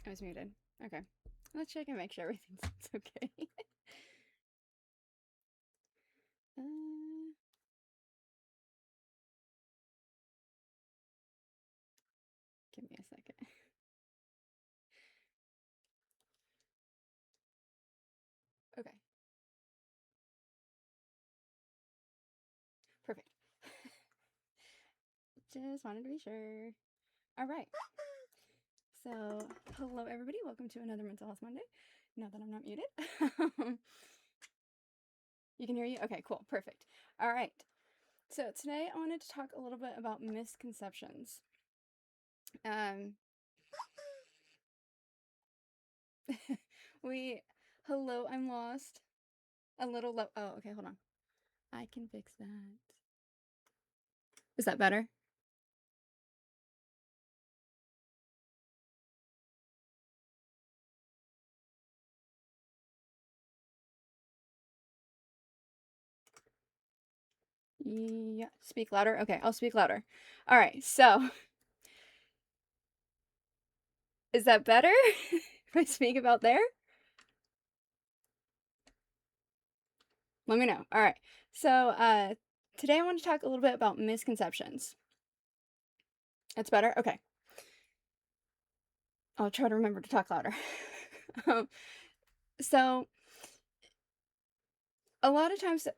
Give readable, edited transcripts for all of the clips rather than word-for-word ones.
I was muted. Okay. Let's check and make sure everything's okay. uh, Give me a second. Okay. Perfect. Just wanted to be sure. All right. So, hello everybody. Welcome to another Mental Health Monday. Now that I'm not muted. You can hear you? Okay, cool. Perfect. All right. So, today I wanted to talk a little bit about misconceptions. Um, we, hello, I'm lost. A little low. Oh, okay, hold on. I can fix that. Is that better? Yeah, speak louder. Okay, I'll speak louder. All right, so is that better if I speak about there? Let me know. All right, so today I want to talk a little bit about misconceptions. That's better? Okay, I'll try to remember to talk louder. um, so, a lot of times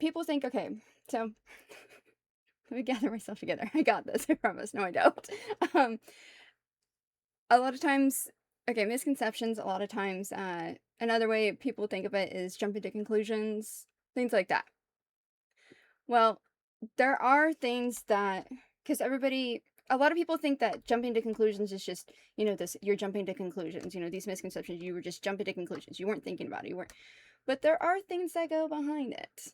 people think, okay, so let me gather myself together. I got this, I promise. No, I don't. Um, a lot of times, okay, misconceptions, a lot of times, another way people think of it is jumping to conclusions, things like that. Well, there are things that, because a lot of people think that jumping to conclusions is just, you're jumping to conclusions, these misconceptions, you were just jumping to conclusions. You weren't thinking about it. You weren't, but there are things that go behind it.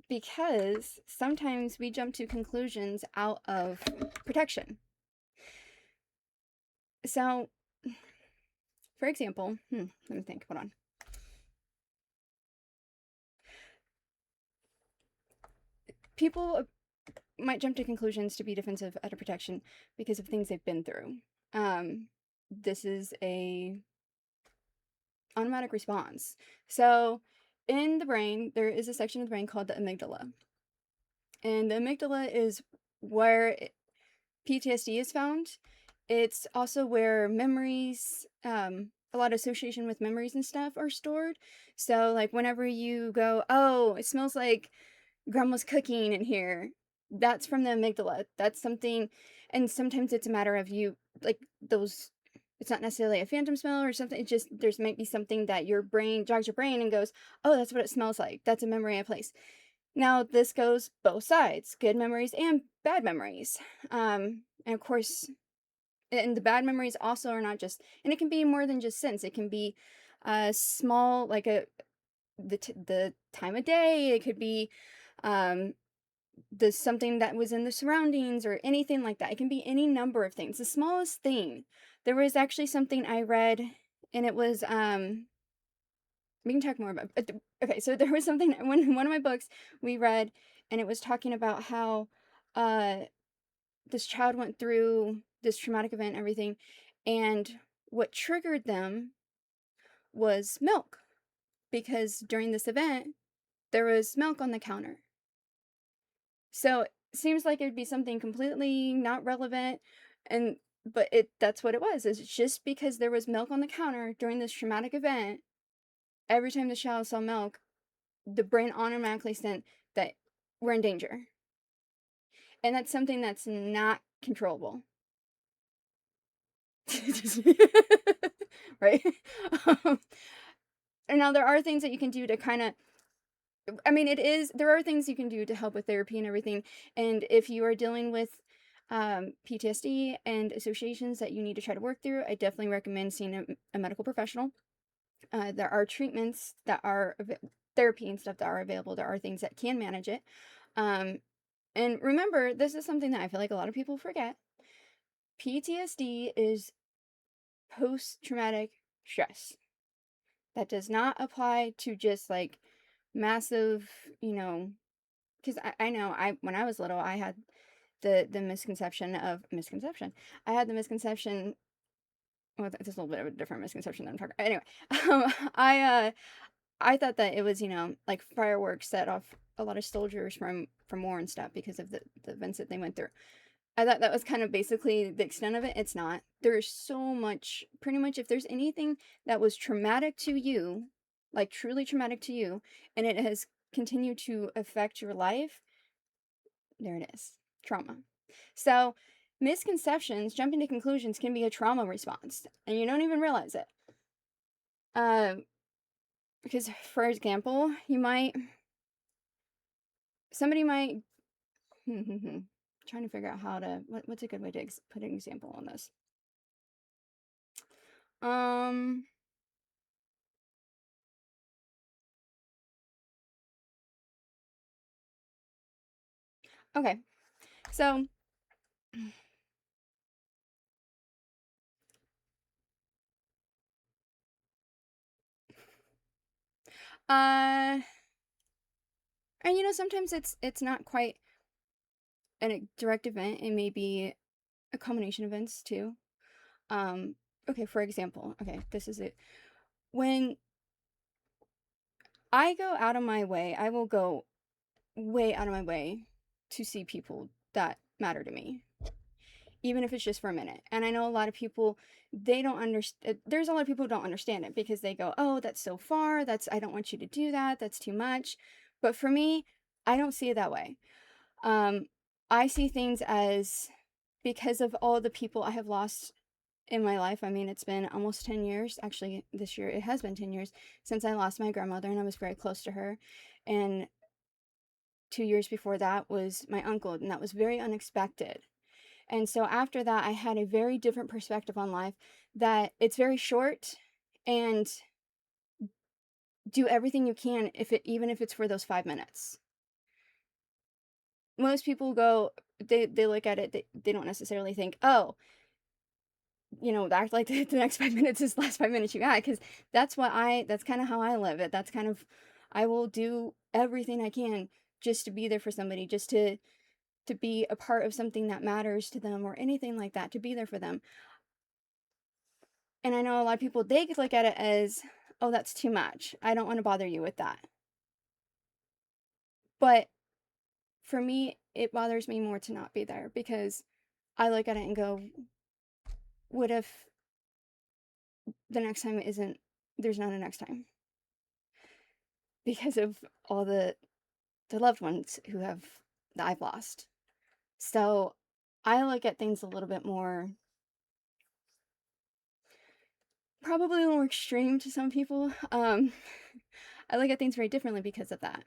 Because sometimes we jump to conclusions out of protection. So, for example, let me think, hold on. People might jump to conclusions to be defensive out of protection because of things they've been through. This is a automatic response. So, in the brain, there is a section of the brain called the amygdala. And the amygdala is where PTSD is found. It's also where memories, a lot of association with memories and stuff are stored. So, like, whenever you go, oh, it smells like grandma's cooking in here, that's from the amygdala. That's something, and sometimes it's a matter of you, like, those, it's not necessarily a phantom smell or something. It's just, there's might be something that your brain jogs your brain and goes, oh, that's what it smells like. That's a memory I place. Now, this goes both sides, good memories and bad memories. And of course, and the bad memories also are not just, and it can be more than just sense. It can be small, like the time of day. It could be um, the something that was in the surroundings or anything like that. It can be any number of things. The smallest thing. There was actually something I read, and it was we can talk more about. Okay, so there was something when one of my books we read, and it was talking about how uh this child went through this traumatic event, and everything, and what triggered them was milk, because during this event there was milk on the counter. So it seems like it'd be something completely not relevant, and but that's what it was. It's just because there was milk on the counter during this traumatic event. Every time the child saw milk, the brain automatically sent that we're in danger. And that's something that's not controllable. Right? Um, and now there are things that you can do to kind of, there are things you can do to help with therapy and everything. And if you are dealing with PTSD and associations that you need to try to work through, I definitely recommend seeing a medical professional. There are treatments that are therapy and stuff that are available. There are things that can manage it. Um, and remember, this is something that I feel like a lot of people forget. PTSD is post traumatic stress. That does not apply to just like massive, because I know when I was little, I had the misconception. I had the misconception. Well, this is a little bit of a different misconception than I'm talking. Anyway, I thought that it was, like fireworks set off a lot of soldiers from war and stuff because of the events that they went through. I thought that was kind of basically the extent of it. It's not. There's so much, pretty much, if there's anything that was traumatic to you, like truly traumatic to you, and it has continued to affect your life, there it is. Trauma. So, misconceptions, jumping to conclusions can be a trauma response, and you don't even realize it. Uh, because, for example, somebody might, trying to figure out how to, what's a good way to put an example on this? Um, okay. So, uh, and sometimes it's not quite a direct event. It may be a combination of events too. Um, okay, for example, okay, this is it. When I go out of my way, I will go way out of my way to see people that matter to me, even if it's just for a minute. And I know a lot of people, they don't understand. There's a lot of people who don't understand it because they go, "Oh, that's so far. I don't want you to do that. That's too much." But for me, I don't see it that way. Um, I see things as, because of all the people I have lost in my life. I mean, it's been almost 10 years. Actually, this year it has been 10 years since I lost my grandmother, and I was very close to her. And 2 years before that was my uncle, and that was very unexpected. And so after that, I had a very different perspective on life, that it's very short, and do everything you can, even if it's for those 5 minutes. Most people go, they look at it, they don't necessarily think, oh, act like the next 5 minutes is the last 5 minutes you got, because that's kind of how I live it. That's kind of, I will do everything I can just to be there for somebody, just to be a part of something that matters to them or anything like that, to be there for them. And I know a lot of people, they look at it as, oh, that's too much. I don't want to bother you with that. But for me, it bothers me more to not be there, because I look at it and go, what if the next time there's not a next time? Because of all the loved ones that I've lost. So I look at things a little bit more, probably a little more extreme to some people. I look at things very differently because of that.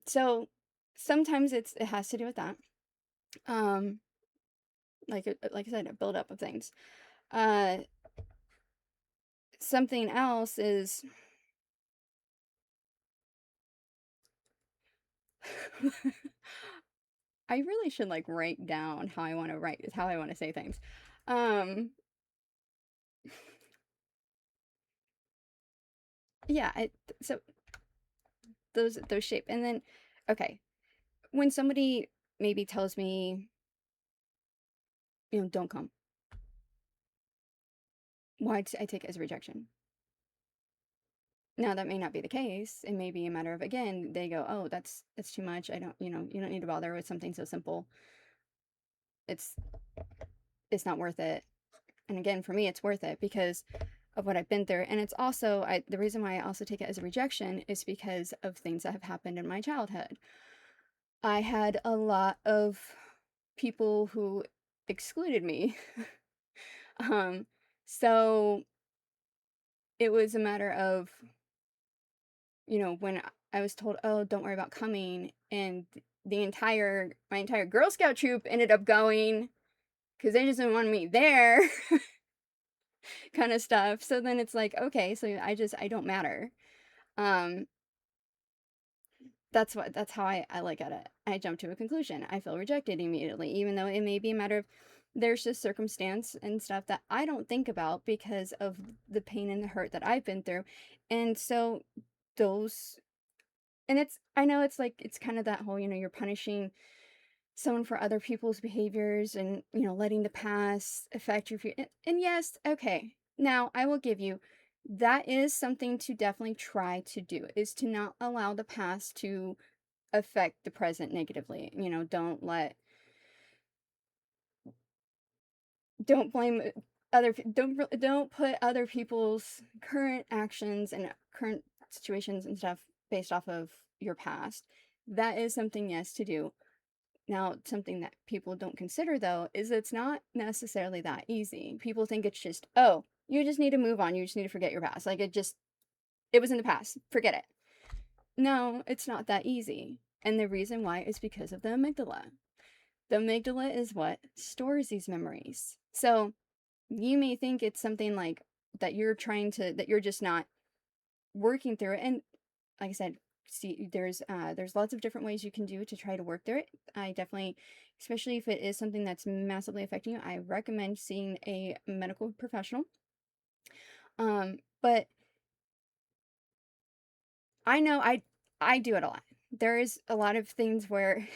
So sometimes it has to do with that. Um, like I said, a buildup of things. Uh, Something else is, I really should like write down how I want to say things. Um, yeah. So those shape, and then, okay, when somebody maybe tells me, don't come, why I take it as a rejection. Now that may not be the case. It may be a matter of, again, they go, oh, that's too much. I don't, you don't need to bother with something so simple. It's it's not worth it. And again, for me, it's worth it because of what I've been through. And it's also, the reason why I also take it as a rejection is because of things that have happened in my childhood. I had a lot of people who excluded me. um, so it was a matter of, when I was told, oh, don't worry about coming, and my entire Girl Scout troop ended up going because they just didn't want me there, kind of stuff. So then it's like, okay, so I don't matter. Um, that's how I look at it. I jump to a conclusion. I feel rejected immediately, even though it may be a matter of, there's just circumstance and stuff that I don't think about because of the pain and the hurt that I've been through. And so those And I know it's like, it's kind of that whole, you're punishing someone for other people's behaviors and, letting the past affect your future. And yes, okay. Now, I will give you that is something to definitely try to do, is to not allow the past to affect the present negatively. Don't blame don't put other people's current actions and current situations and stuff based off of your past. That is something, yes, to do. Now, something that people don't consider, though, is it's not necessarily that easy. People think it's just, oh, you just need to move on. You just need to forget your past. Like, it was in the past. Forget it. No, it's not that easy. And the reason why is because of the amygdala. The amygdala is what stores these memories. So you may think it's something like that you're just not working through it. And like I said, see, there's lots of different ways you can do to try to work through it. I definitely, especially if it is something that's massively affecting you, I recommend seeing a medical professional. But I know I do it a lot. There's a lot of things where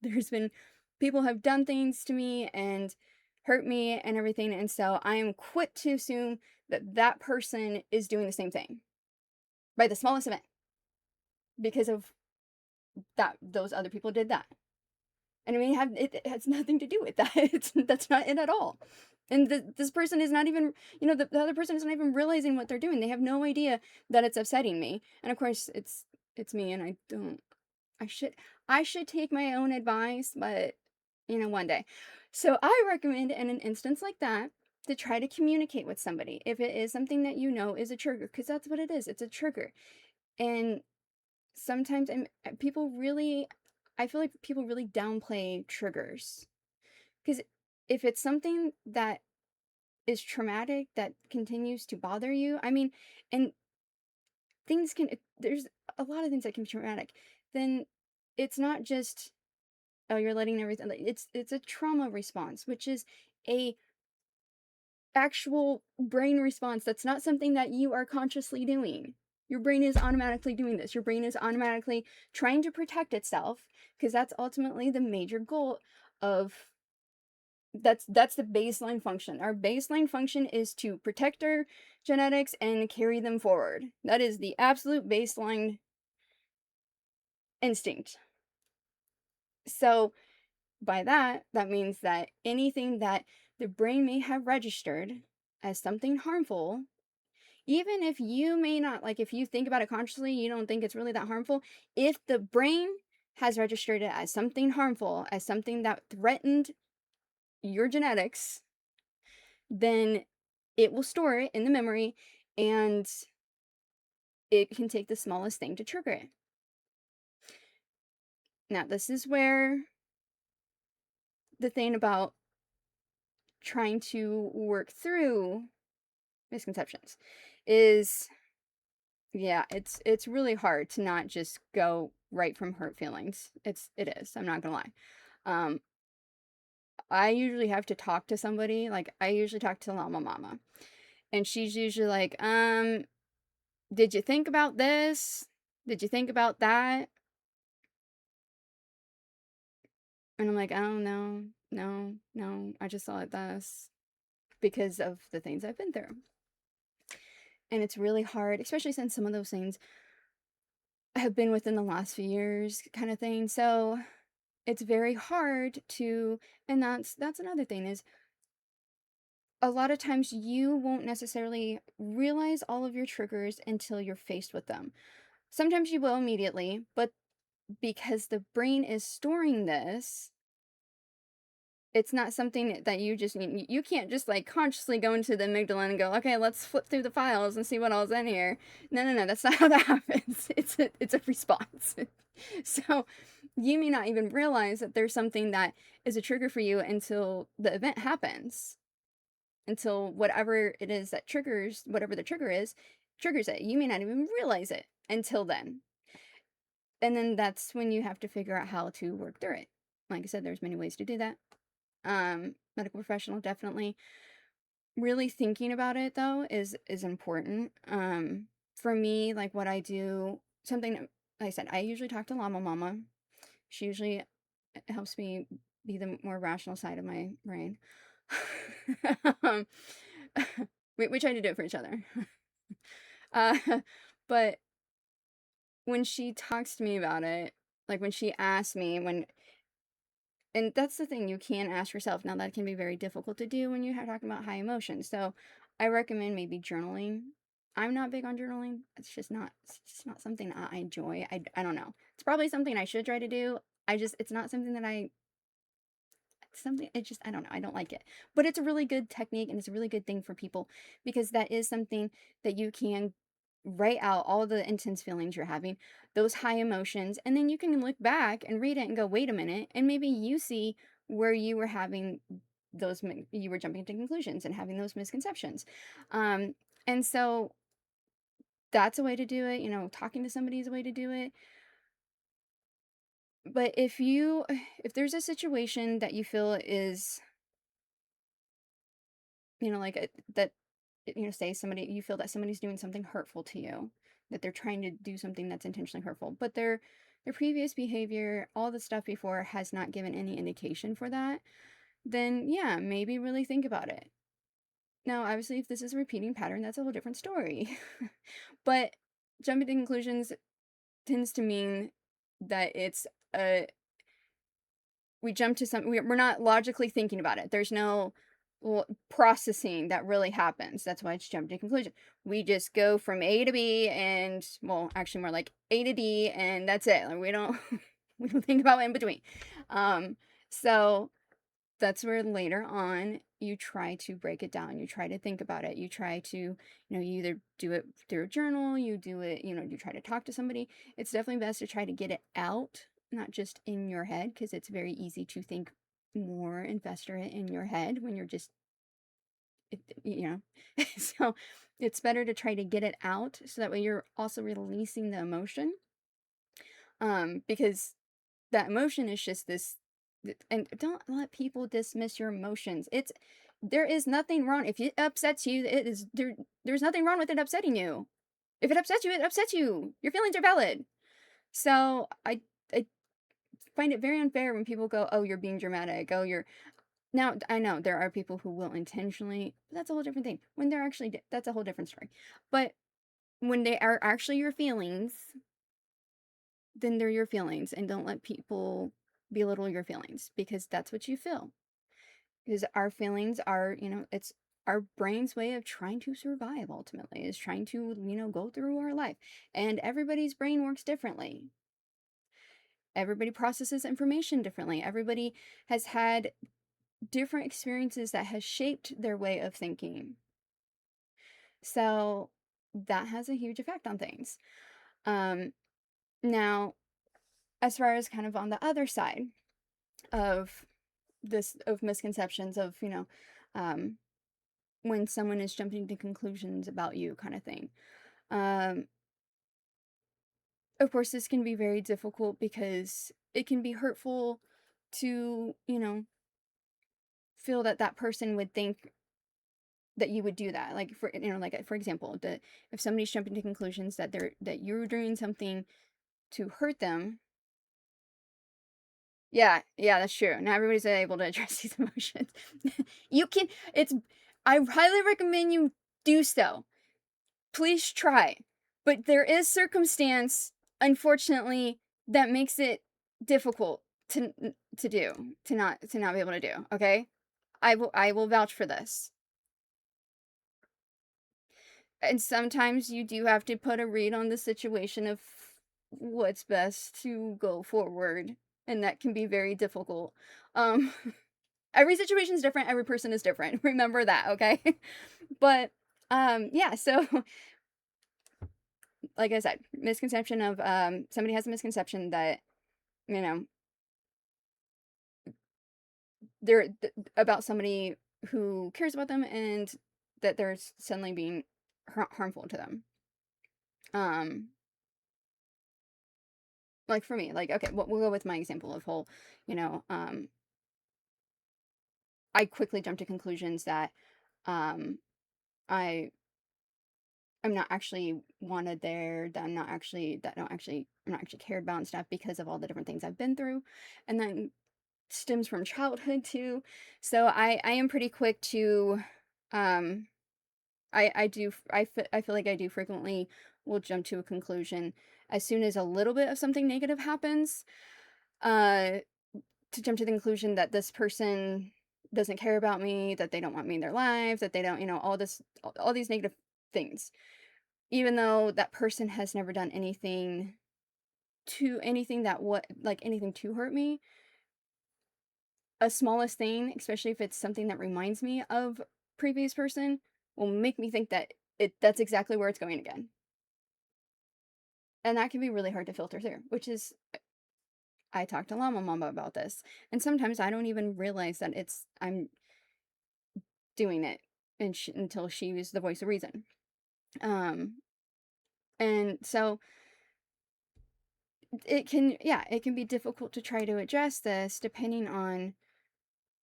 there's been people have done things to me and hurt me and everything, and so I am quick to assume that that person is doing the same thing by the smallest event because of that those other people did that. And I mean, it has nothing to do with that. That's not it at all. And this person is not even, the other person is not even realizing what they're doing. They have no idea that it's upsetting me. And of course, it's me, and I should take my own advice, but one day. So I recommend in an instance like that to try to communicate with somebody if it is something that is a trigger, because that's what it is. It's a trigger. And sometimes people really I feel like people really downplay triggers, because if it's something that is traumatic that continues to bother you, I mean, and there's a lot of things that can be traumatic, then it's not just, oh, you're letting everything, like, it's a trauma response, which is a actual brain response. That's not something that you are consciously doing. Your brain is automatically doing this. Your brain is automatically trying to protect itself, because that's ultimately the major goal of that's the baseline function. Our baseline function is to protect our genetics and carry them forward. That is the absolute baseline instinct. So by that means that anything that the brain may have registered as something harmful, even if you may not, like, if you think about it consciously, you don't think it's really that harmful. If the brain has registered it as something harmful, as something that threatened your genetics, then it will store it in the memory, and it can take the smallest thing to trigger it. Now, this is where the thing about trying to work through misconceptions is, yeah, it's really hard to not just go right from hurt feelings. It is. I'm not gonna lie. Um, I usually have to talk to somebody. Like, I usually talk to Llama Mama, and she's usually like, did you think about this? Did you think about that? And I'm like, oh, no, no, no. I just saw it this because of the things I've been through. And it's really hard, especially since some of those things have been within the last few years, kind of thing. So it's very hard to, and that's another thing, is a lot of times you won't necessarily realize all of your triggers until you're faced with them. Sometimes you will immediately, but because the brain is storing this, it's not something that you can't just, like, consciously go into the amygdala and go, okay, let's flip through the files and see what all's in here. No, no, no, that's not how that happens. It's a response. So you may not even realize that there's something that is a trigger for you until the event happens, until whatever it is that triggers whatever the trigger is triggers it. You may not even realize it until then. And then that's when you have to figure out how to work through it. Like I said, there's many ways to do that. Medical professional, definitely. Really thinking about it, though, is important. For me, like, what I do, something like I said, I usually talk to Llama Mama. She usually helps me be the more rational side of my brain. um, we try to do it for each other. uh, but when she talks to me about it, like when she asks me, and that's the thing, you can ask yourself. Now, that can be very difficult to do when you're talking about high emotions. So I recommend maybe journaling. I'm not big on journaling. It's just not something I enjoy. I don't know. It's probably something I should try to do. It's not something that I don't know. I don't like it. But it's a really good technique, and it's a really good thing for people, because that is something that you can write out all the intense feelings you're having, those high emotions, and then you can look back and read it and go, wait a minute, and maybe you see where you were having you were jumping to conclusions and having those misconceptions. Um, and so that's a way to do it. Talking to somebody is a way to do it. But if there's a situation that you feel is, like that, say somebody, you feel that somebody's doing something hurtful to you, that they're trying to do something that's intentionally hurtful, but their previous behavior, all the stuff before, has not given any indication for that, then yeah, maybe really think about it. Now, obviously, if this is a repeating pattern, that's a whole different story. But jumping to conclusions tends to mean that a we jump to we're not logically thinking about it. There's no processing that really happens. That's why it's jump to conclusion. We just go from A to B, and, well, actually more like A to D, and that's it. Like, we don't we don't think about in between. So that's where later on you try to break it down. You try to think about it. You try to, you either do it through a journal, you do it, you try to talk to somebody. It's definitely best to try to get it out, not just in your head, because it's very easy to think more and fester it in your head when you're just, you know. So it's better to try to get it out, so that way you're also releasing the emotion. Because that emotion is just this, and don't let people dismiss your emotions. There is nothing wrong if it upsets you. There's nothing wrong with it upsetting you. If it upsets you, it upsets you. Your feelings are valid. So I find it very unfair when people go, oh, you're being dramatic. Oh, you're now, I know there are people who will intentionally, but that's a whole different thing. When they're actually, that's a whole different story. But when they are actually your feelings, then they're your feelings, and don't let people belittle your feelings, because that's what you feel. Because our feelings are, it's our brain's way of trying to survive, ultimately, is trying to, go through our life. And everybody's brain works differently. Everybody processes information differently. Everybody has had different experiences that has shaped their way of thinking. So that has a huge effect on things. Now, as far as kind of on the other side of misconceptions of, um, when someone is jumping to conclusions about you, kind of thing. Um, of course, this can be very difficult, because it can be hurtful to, feel that that person would think that you would do that. Like, for example, that if somebody's jumping to conclusions that you're doing something to hurt them. Yeah, yeah, that's true. Not everybody's able to address these emotions. You can, it's, I highly recommend you do so. Please try. But there is circumstance, unfortunately, that makes it difficult to do, to not be able to do, okay? I will vouch for this. And sometimes you do have to put a read on the situation of what's best to go forward, and that can be very difficult. Um every situation is different, every person is different. Remember that, okay? But yeah, so like I said, misconception of somebody has a misconception that, you know, they're about somebody who cares about them, and that they're suddenly being harmful to them. Um like for me, like, okay, we'll go with my example of whole, you know, I quickly jumped to conclusions that um I I'm not actually wanted there, that I'm not actually cared about and stuff because of all the different things I've been through. And then stems from childhood too. So I am pretty quick to um I feel like I do frequently will jump to a conclusion as soon as a little bit of something negative happens, uh to jump to the conclusion that this person doesn't care about me, that they don't want me in their life, that they don't, all these negative things. Even though that person has never done anything that what like anything to hurt me, a smallest thing, especially if it's something that reminds me of previous person, will make me think that that's exactly where it's going again. And that can be really hard to filter through, which is I talked to Llama Mama about this. And sometimes I don't even realize that I'm doing it until she was the voice of reason. Um and so it can be difficult to try to address this depending on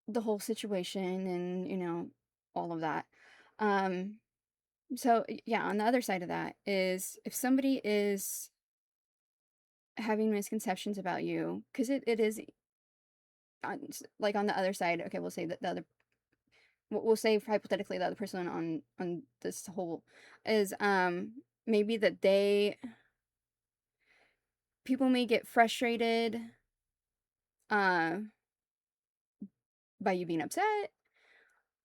the whole situation and, all of that. Um So, yeah, on the other side of that is if somebody is having misconceptions about you, because it is like on the other side, okay, we'll say that the other, we'll say hypothetically the other person on this whole is maybe that people may get frustrated uh by you being upset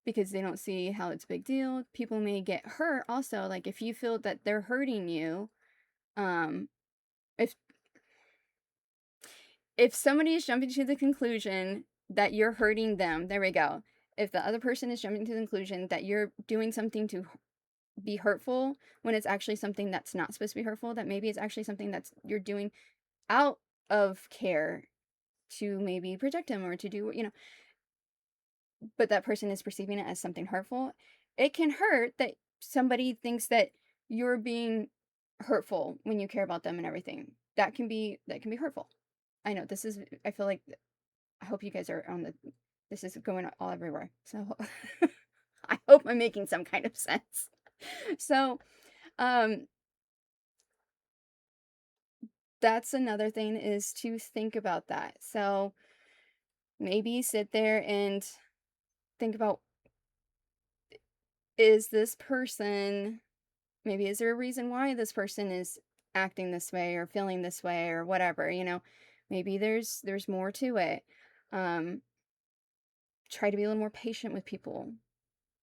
because they don't see how it's a big deal. People may get hurt also, like if you feel that they're hurting you, um if if somebody is jumping to the conclusion that you're hurting them, there we go. If the other person is jumping to the conclusion that you're doing something to be hurtful when it's actually something that's not supposed to be hurtful, that maybe it's actually something that's you're doing out of care to maybe protect him or to do, but that person is perceiving it as something hurtful, it can hurt that somebody thinks that you're being hurtful when you care about them and everything. That can be hurtful. I know this is I feel like I hope you guys are on the this is going all everywhere. So I hope I'm making some kind of sense. So, um that's another thing is to think about that. So, maybe sit there and think about is this person maybe is there a reason why this person is acting this way or feeling this way or whatever, Maybe there's more to it. Um Try to be a little more patient with people.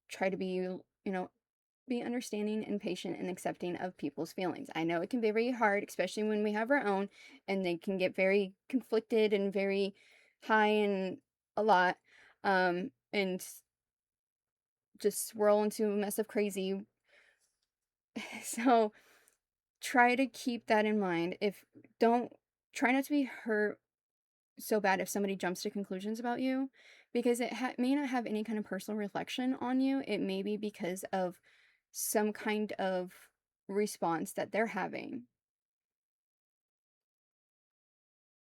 Try to be understanding and patient and accepting of people's feelings. I know it can be very hard, especially when we have our own, and they can get very conflicted and very high and a lot, and just swirl into a mess of crazy. So try to keep that in mind. Don't try not to be hurt so bad if somebody jumps to conclusions about you, because it may not have any kind of personal reflection on you. It may be because of some kind of response that they're having.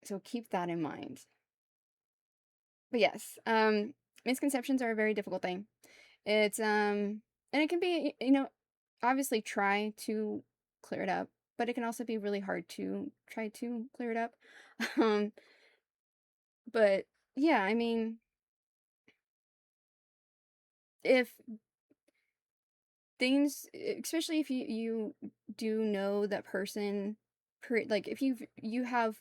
So keep that in mind. But yes, misconceptions are a very difficult thing. It's and it can be, obviously try to clear it up, but it can also be really hard to try to clear it up. Um, but yeah, I mean, if things, especially if you do know that person, like if you have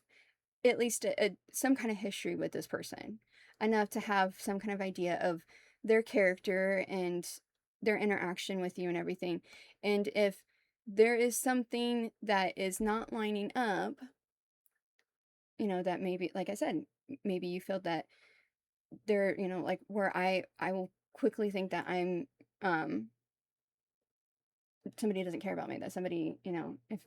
at least some kind of history with this person, enough to have some kind of idea of their character and their interaction with you and everything. And if there is something that is not lining up, that maybe, like I said, maybe you feel that they're, like where I will quickly think that um somebody doesn't care about me, that somebody, if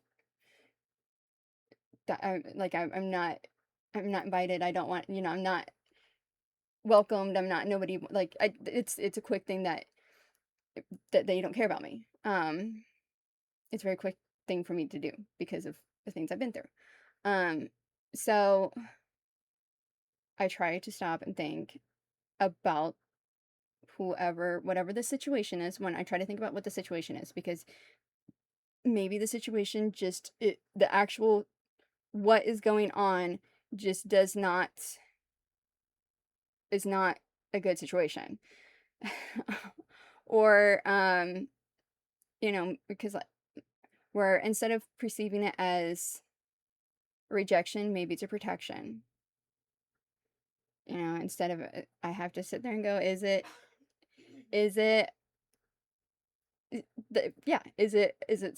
that I'm not invited, I don't want, I'm not welcomed, I'm not nobody, like it's a quick thing that they don't care about me. It's a very quick thing for me to do because of the things I've been through. Um so I try to stop and think about whatever the situation is, when I try to think about what the situation is, because maybe the situation just the actual what is going on just is not a good situation. Or because where instead of perceiving it as rejection, maybe it's a protection. Instead of I have to sit there and go, is it is it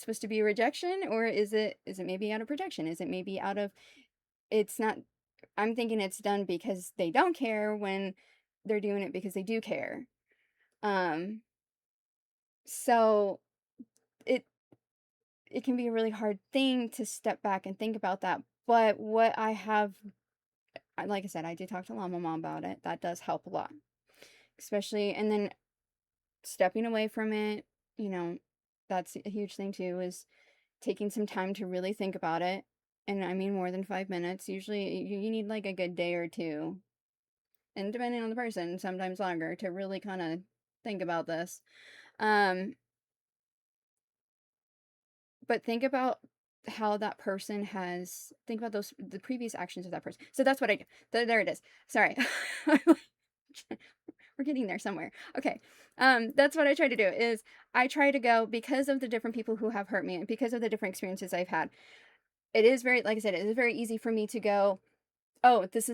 supposed to be a rejection, or is it maybe out of protection? Is it maybe out of it's not I'm thinking it's done because they don't care when they're doing it because they do care. Um so it it can be a really hard thing to step back and think about that. But what I have like I said, I did talk to Llama Mom about it. That does help a lot. Especially and then stepping away from it, you know, that's a huge thing too, is taking some time to really think about it. And I mean more than 5 minutes. Usually you need like a good day or two. And depending on the person, sometimes longer to really kind of think about this. Um, but think about how that person has think about the previous actions of that person. So that's what I do. There it is. Sorry. We're getting there somewhere. Okay. That's what I try to do is I try to go because of the different people who have hurt me and because of the different experiences I've had. It is very, like I said, it is very easy for me to go, oh, this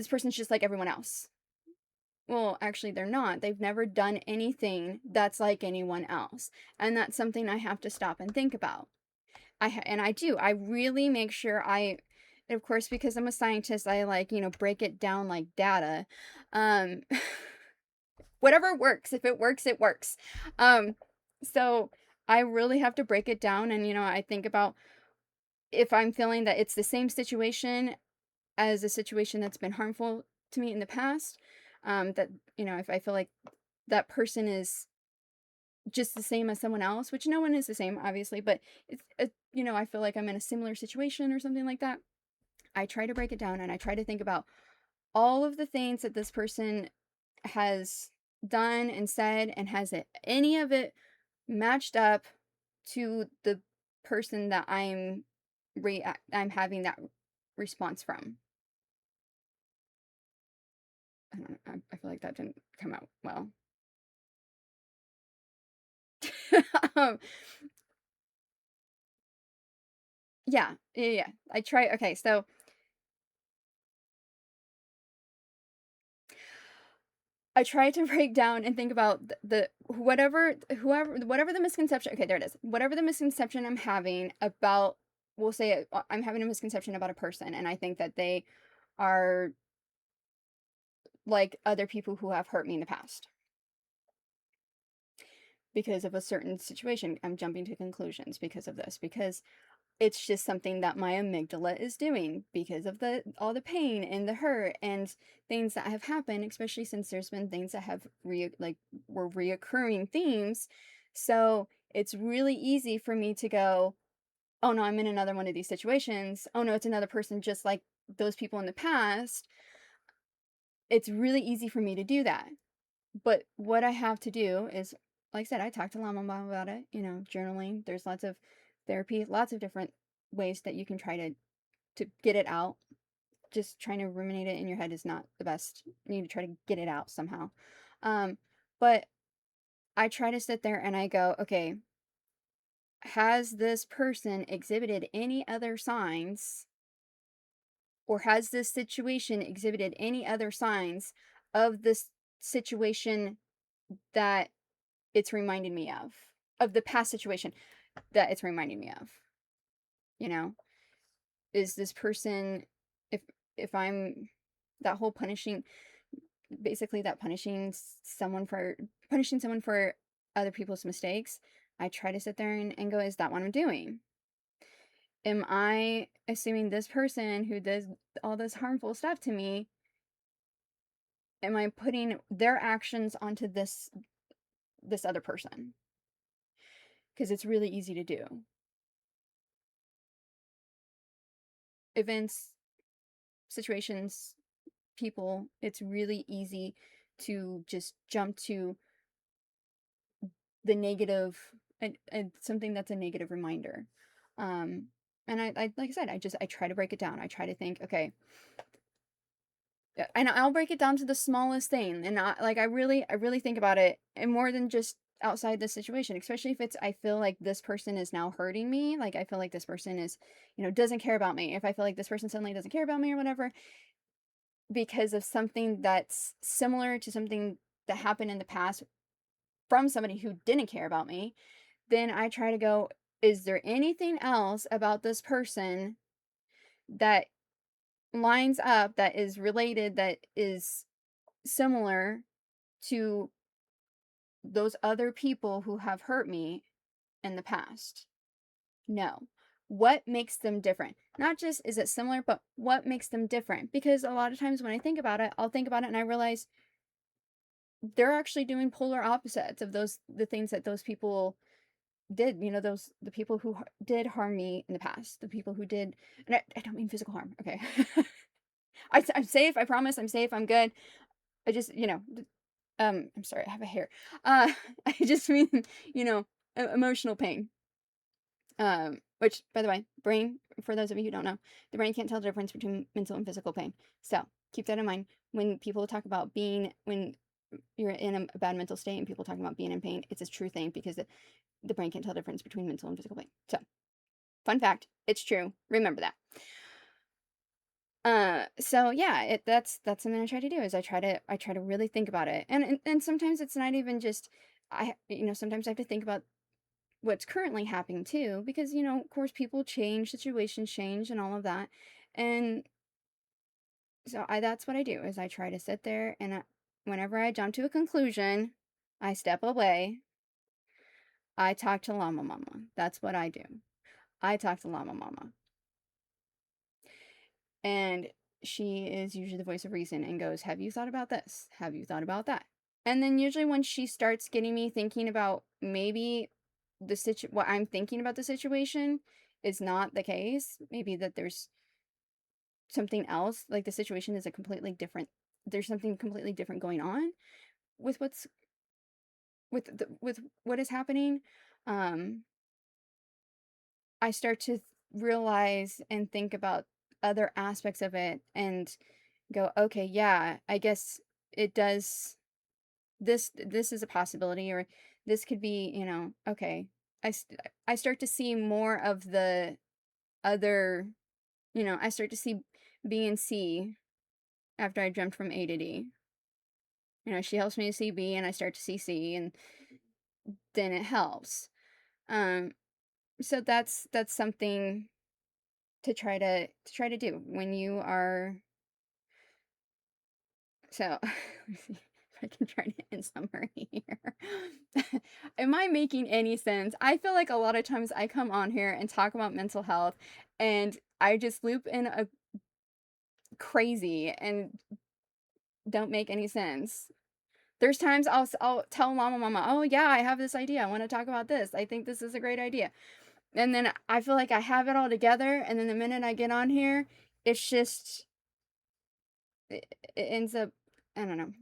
person's just like everyone else. Well, actually, they're not. They've never done anything that's like anyone else. And that's something I have to stop and think about. And I do. I really make sure and of course, because I'm a scientist, I like, break it down like data. Um, whatever works. If it works, it works. Um, so I really have to break it down. And, I think about if I'm feeling that it's the same situation as a situation that's been harmful to me in the past, that, if I feel like that person is just the same as someone else, which no one is the same, obviously, but I feel like I'm in a similar situation or something like that. I try to break it down and I try to think about all of the things that this person has done and said, and has any of it matched up to the person that I'm having that response from. I don't know, I feel like that didn't come out well. um, yeah. I try. Okay, so I try to break down and think about the whatever the misconception. Okay, there it is. Whatever the misconception I'm having about, we'll say I'm having a misconception about a person, and I think that they are like other people who have hurt me in the past because of a certain situation. I'm jumping to conclusions because of this, because it's just something that my amygdala is doing because of the all the pain and the hurt and things that have happened, especially since there's been things that have were reoccurring themes. So it's really easy for me to go, oh no, I'm in another one of these situations. Oh no, it's another person just like those people in the past. It's really easy for me to do that. But what I have to do is, like I said, I talked to Llama Mom about it, journaling. There's lots of therapy, lots of different ways that you can try to get it out. Just trying to ruminate it in your head is not the best. You need to try to get it out somehow. But I try to sit there and I go, okay, has this person exhibited any other signs, or has this situation exhibited any other signs of this situation that it's reminding me of the past situation that it's reminding me of? You know, is this person, if I'm that whole punishing, basically that punishing someone for other people's mistakes, I try to sit there and go, is that what I'm doing? Am I assuming this person who does all this harmful stuff to me, am I putting their actions onto this other person? Because it's really easy to do. Events, situations, people, it's really easy to just jump to the negative something that's a negative reminder. Um, and I like I said, I try to break it down. I try to think, okay, and I'll break it down to the smallest thing, and I really think about it, and more than just outside the situation, especially if it's I feel like this person is now hurting me, like I feel like this person is, doesn't care about me. If I feel like this person suddenly doesn't care about me or whatever, because of something that's similar to something that happened in the past from somebody who didn't care about me, then I try to go, is there anything else about this person that lines up, that is related, that is similar to those other people who have hurt me in the past? No. What makes them different? Not just is it similar, but what makes them different? Because a lot of times when I think about it, I'll think about it and I realize they're actually doing polar opposites of the things that those people did, the people who did harm me in the past, the people who did, and I don't mean physical harm, okay? I'm safe, I promise, I'm safe, I'm good. I just, I'm sorry, I have a hair. Uh, I just mean, you know, emotional pain. Which, by the way, brain, for those of you who don't know, the brain can't tell the difference between mental and physical pain. So keep that in mind when people talk about when you're in a bad mental state and people talking about being in pain. It's a true thing because the brain can't tell the difference between mental and physical pain. So, fun fact, it's true. Remember that. So yeah, that's something I try to do is I try to really think about it. And sometimes it's not even just sometimes I have to think about what's currently happening too because of course people change, situations change and all of that. And so I that's what I do is I try to sit there and whenever I jump to a conclusion, I step away. I talk to Llama Mama. That's what I do. I talk to Llama Mama. And she is usually the voice of reason and goes, have you thought about this? Have you thought about that? And then usually when she starts getting me thinking about maybe what I'm thinking about the situation is not the case, maybe that there's something else, like the situation is a completely different, there's something completely different going on with with what is happening. um I start to realize and think about other aspects of it and go, okay, yeah, I guess it does. This is a possibility, or this could be, okay. I start to see more of the other, I start to see B and C after I jumped from A to D. She helps me to see B and I start to see C, and then it helps. Um, so that's something to try to do when you are. So, let me see if I can try to in summary here. Am I making any sense? I feel like a lot of times I come on here and talk about mental health and I just loop in a crazy and don't make any sense. There's times I'll tell Mama, oh yeah, I have this idea. I want to talk about this. I think this is a great idea. And then I feel like I have it all together. And then the minute I get on here, it's just, it ends up, I don't know.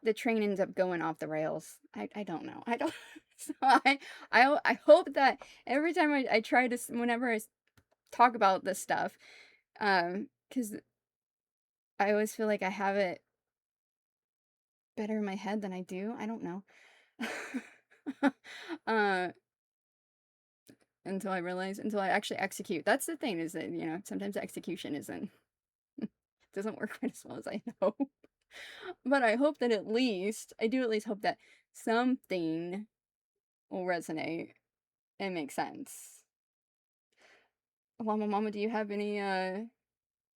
The train ends up going off the rails. I don't know. I don't. So I hope that every time I try to whenever talk about this stuff, because I always feel like I have it better in my head than I do. I don't know. uh, until I actually execute. That's the thing is that sometimes execution isn't doesn't work quite as well as I hope. But I hope that I do at least hope that something will resonate and make sense. Llama Mama, do you have any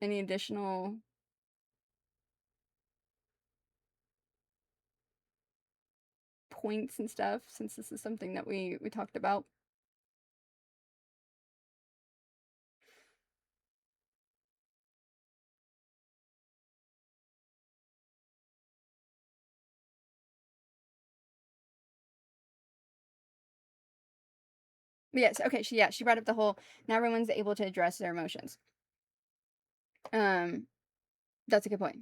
additional points and stuff since this is something that we talked about? Yes, okay, she brought up the whole not everyone's able to address their emotions. Um that's a good point.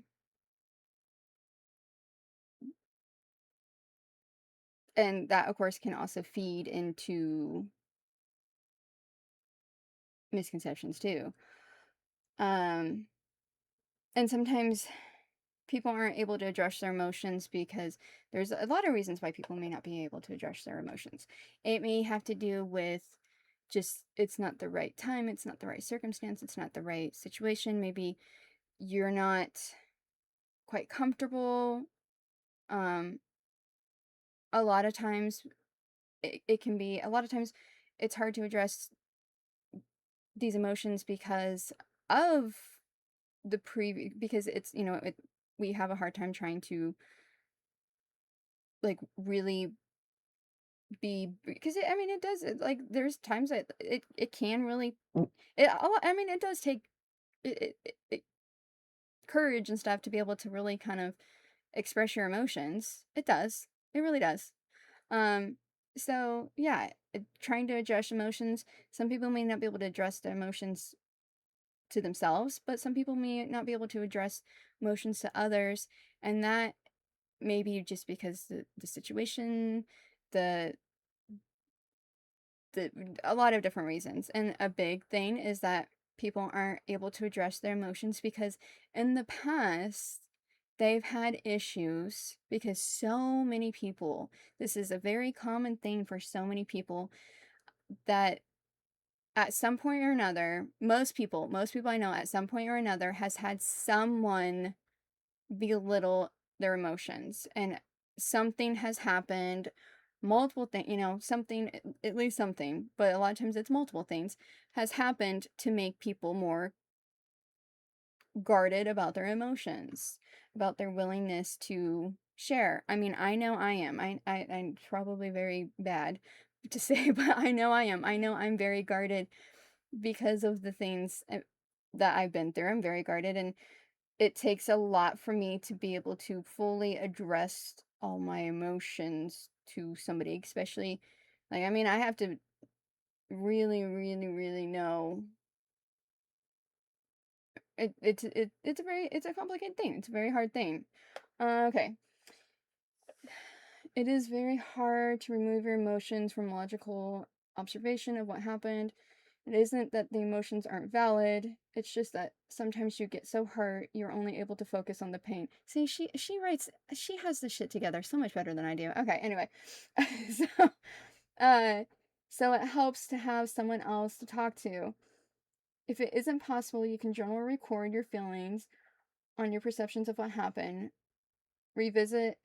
And that, of course, can also feed into misconceptions too. Um, and sometimes people aren't able to address their emotions because there's a lot of reasons why people may not be able to address their emotions. It may have to do with just it's not the right time, it's not the right circumstance, it's not the right situation. Maybe you're not quite comfortable. Um, a lot of times it can be a lot of times it's hard to address these emotions because of the previous because it's we have a hard time trying to like really be because I mean it does like there's times that it can really I mean it does take courage and stuff to be able to really kind of express your emotions. It does. It really does. Um, so yeah, trying to address emotions. Some people may not be able to address their emotions to themselves, but some people may not be able to address emotions to others, and that may be just because the situation, the the a lot of different reasons. And a big thing is that people aren't able to address their emotions because in the past they've had issues because so many people, this is a very common thing for so many people that at some point or another, most people I know at some point or another has had someone belittle their emotions, and something has happened, multiple things, something, at least something, but a lot of times it's multiple things has happened to make people more guarded about their emotions, about their willingness to share. I mean, I know I am. I'm probably very bad to say, but I know I am. I know I'm very guarded because of the things that I've been through. I'm very guarded, and it takes a lot for me to be able to fully address all my emotions to somebody, especially like I mean, I have to really, really, really know it's a very it's a complicated thing. It's a very hard thing. Okay. It is very hard to remove your emotions from logical observation of what happened. It isn't that the emotions aren't valid. It's just that sometimes you get so hurt you're only able to focus on the pain. See, she has this shit together so much better than I do. Okay, anyway. so uh so it helps to have someone else to talk to. If it isn't possible, you can journal or record your feelings on your perceptions of what happened. Revisit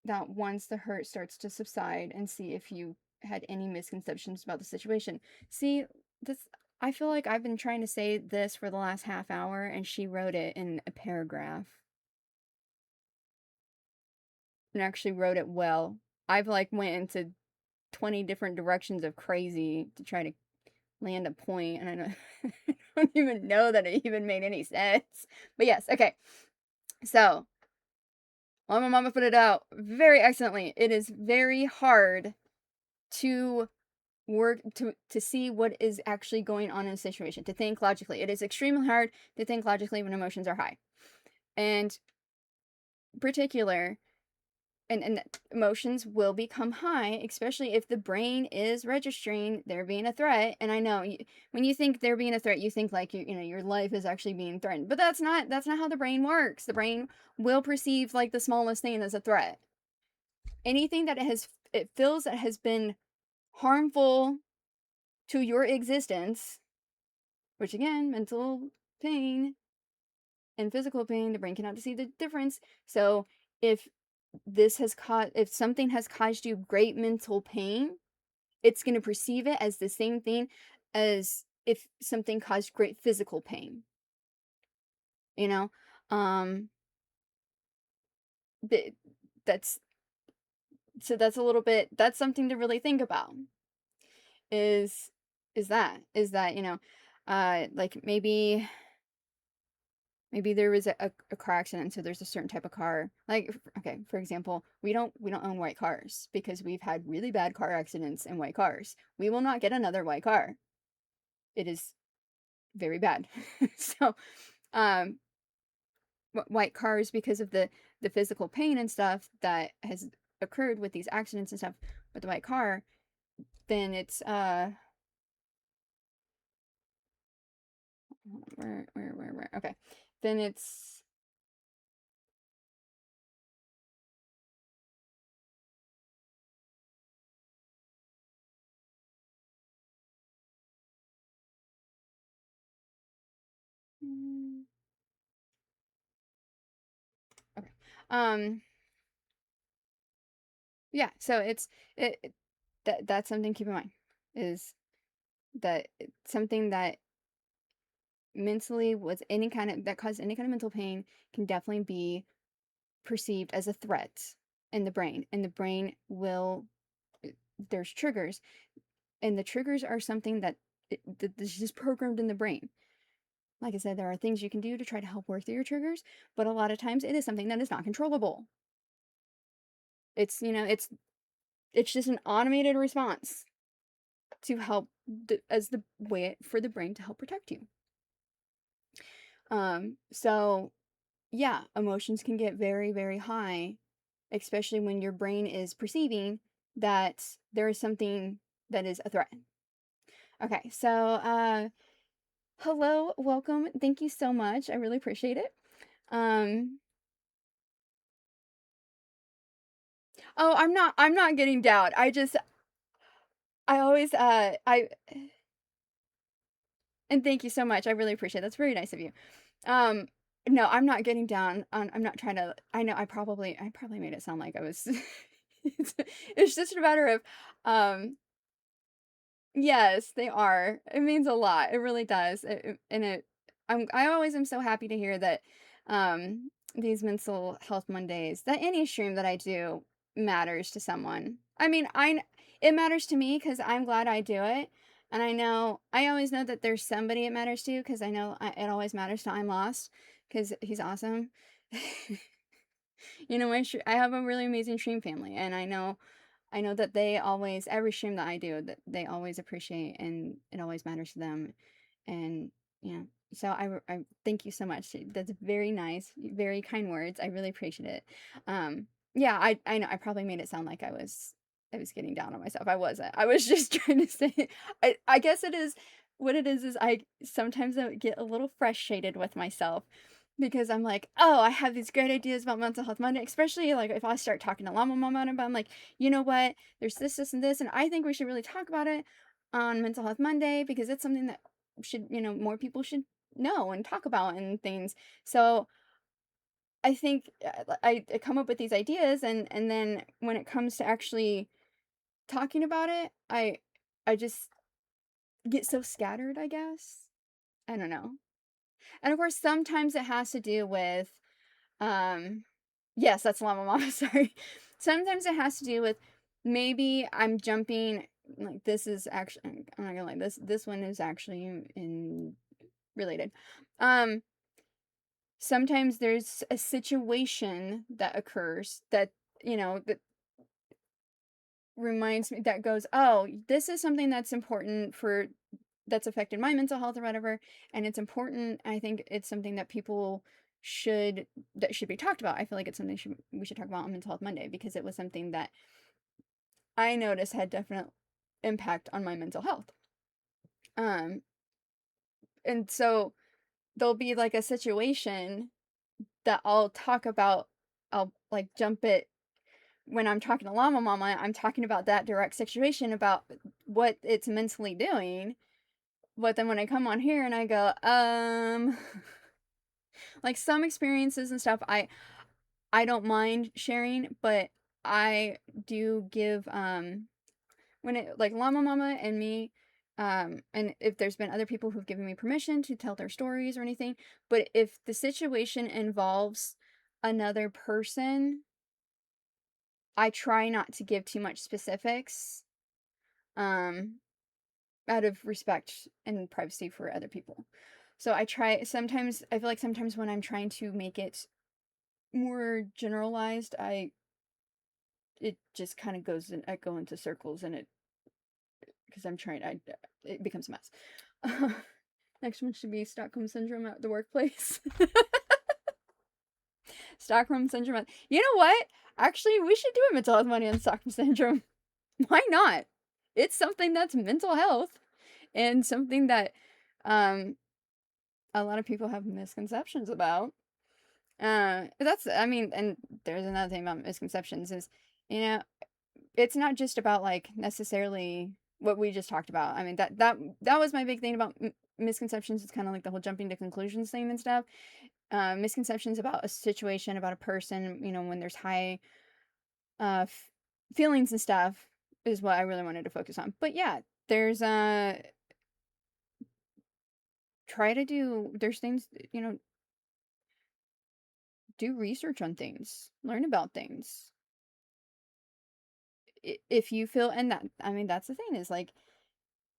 that once the hurt starts to subside and see if you had any misconceptions about the situation. See, this I feel like I've been trying to say this for the last half hour and she wrote it in a paragraph and actually wrote it well. I've like went into 20 different directions of crazy to try to land a point and I don't, I don't even know that it even made any sense. But yes, okay. So, well, my mama put it out very excellently. It is very hard to work to see what is actually going on in a situation, to think logically. It is extremely hard to think logically when emotions are high. And particular and emotions will become high, especially if the brain is registering there being a threat. And I know when you think there being a threat, you think like your life is actually being threatened. But that's not how the brain works. The brain will perceive like the smallest thing as a threat. Anything that it feels that has been harmful to your existence, which again, mental pain and physical pain, the brain cannot see the difference. So if if something has caused you great mental pain, it's going to perceive it as the same thing as if something caused great physical pain. You know, um, th- that's that's a little bit. That's something to really think about. Is is that like maybe there was a car accident, so there's a certain type of car. Like, okay, for example, we don't own white cars because we've had really bad car accidents in white cars. We will not get another white car. It is very bad. So, um, white cars because of the physical pain and stuff that has occurred with these accidents and stuff with the white car, then it's where okay, then it's okay. Yeah, so that's something to keep in mind, is that something that mentally was any kind of that caused any kind of mental pain can definitely be perceived as a threat in the brain, and the brain will there's triggers, and the triggers are something that is just programmed in the brain. Like I said, there are things you can do to try to help work through your triggers, but a lot of times it is something that is not controllable. It's, it's just an automated response to help as the way for the brain to help protect you. So yeah, emotions can get very, very high, especially when your brain is perceiving that there is something that is a threat. Okay, so hello, welcome. Thank you so much. I really appreciate it. Um oh, I'm not getting down. I always I and thank you so much. I really appreciate it. That's very nice of you. Um no, I'm not getting down on I'm not trying to I know I probably made it sound like I was it's just a matter of yes, they are. It means a lot. It really does. And I always am so happy to hear that these mental health Mondays, that any stream that I do matters to someone. I mean, it matters to me cuz I'm glad I do it. And I always know that there's somebody it matters to, cuz I know it always matters to I'm Lost, cuz he's awesome. I have a really amazing stream family, and I know that they always, every stream that I do, that they always appreciate, and it always matters to them. And yeah, so I thank you so much. That's very nice, very kind words. I really appreciate it. Yeah, I know I probably made it sound like I was getting down on myself. I wasn't. I was just trying to say, I guess it is what it is I sometimes I get a little frustrated with myself because I'm like, oh, I have these great ideas about mental health Monday, especially like if I start talking to Llama Mama about it, but I'm like, you know what? There's this, and this, and I think we should really talk about it on Mental Health Monday because it's something that more people should know and talk about and things. So I think I come up with these ideas, and then when it comes to actually talking about it, I just get so scattered, I guess. I don't know. And of course, sometimes it has to do with Um, yes, that's Llama Mama, sorry. Sometimes it has to do with maybe I'm jumping like this is actually I'm not gonna lie, this one is actually in related. Um, Sometimes there's a situation that occurs that, that reminds me that goes, "Oh, this is something that's important for that's affected my mental health or whatever, and it's important. I think it's something that people should that should be talked about. I feel like it's something we should talk about on Mental Health Monday because it was something that I noticed had definite impact on my mental health. Um, and so there'll be like a situation that I'll talk about. I'll like jump it when I'm talking to Llama Mama. I'm talking about that direct situation about what it's mentally doing. But then when I come on here and I go, like some experiences and stuff I don't mind sharing, but I do give when it like Llama Mama and me and if there's been other people who've given me permission to tell their stories or anything, but if the situation involves another person, I try not to give too much specifics um out of respect and privacy for other people. So I feel like sometimes when I'm trying to make it more generalized, it just kind of goes and I go into circles and it because I'm trying it becomes a mess. Next one should be Stockholm syndrome at the workplace. Stockholm Syndrome. You know what? Actually, we should do a mental health Monday on Stockholm Syndrome. Why not? It's something that's mental health and something that um a lot of people have misconceptions about. That's, I mean, and there's another thing about misconceptions is, you know, it's not just about like necessarily what we just talked about. I mean, that was my big thing about misconceptions. It's kind of like the whole jumping to conclusions thing and stuff. Misconceptions about a situation, about a person, when there's high f- feelings and stuff is what I really wanted to focus on. But yeah, there's try to do there's things, do research on things, learn about things. If you feel, and that, I mean, that's the thing is like,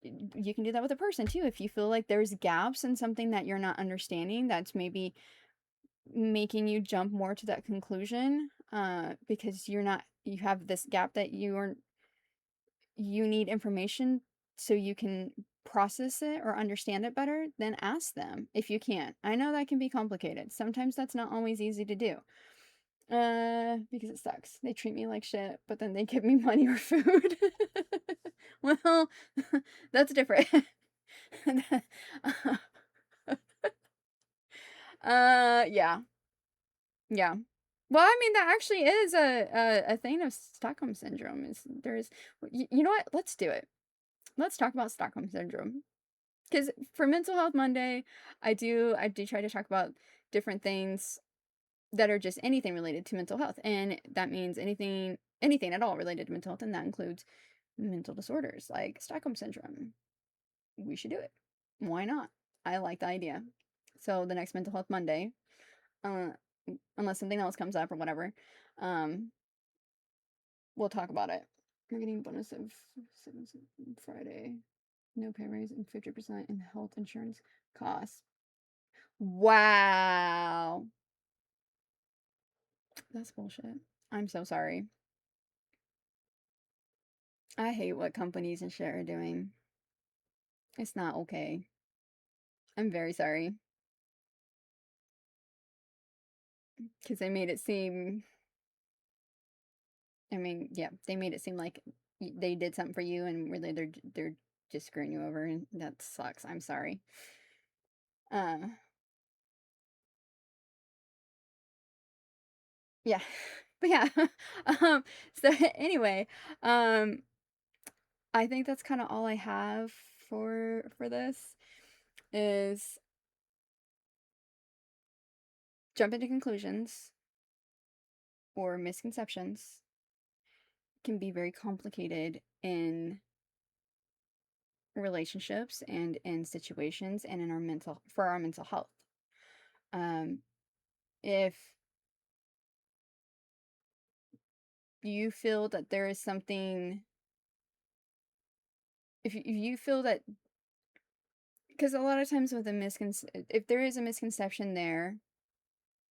you can do that with a person too. If you feel like there's gaps in something that you're not understanding, that's maybe making you jump more to that conclusion, because you have this gap that you need information so you can process it or understand it better, then ask them if you can't. I know that can be complicated. Sometimes that's not always easy to do. Because it sucks. They treat me like shit, but then they give me money or food. Well, that's different. Yeah. Yeah. Well, I mean, that actually is a thing of Stockholm syndrome. Is there's, you know what? Let's do it. Let's talk about Stockholm syndrome. Because for Mental Health Monday, I do try to talk about different things that are just anything related to mental health, and that means anything at all related to mental health, and that includes mental disorders like Stockholm syndrome. We should do it. Why not? I like the idea. So the next Mental Health Monday, uh, unless something else comes up or whatever, um, we'll talk about it. We're getting bonus of Friday. No pay raise and 50% in health insurance costs. Wow. That's bullshit. I'm so sorry. I hate what companies and shit are doing. It's not okay. I'm very sorry. Because they made it seem, I mean, yeah, they made it seem like they did something for you and really they're just screwing you over, and that sucks. I'm sorry. Uh, yeah. But yeah. um, so anyway, um, I think that's kind of all I have for this is jump into conclusions or misconceptions can be very complicated in relationships and in situations and in our mental health. Um, if you feel that there is something, if you feel that, because a lot of times with if there is a misconception there,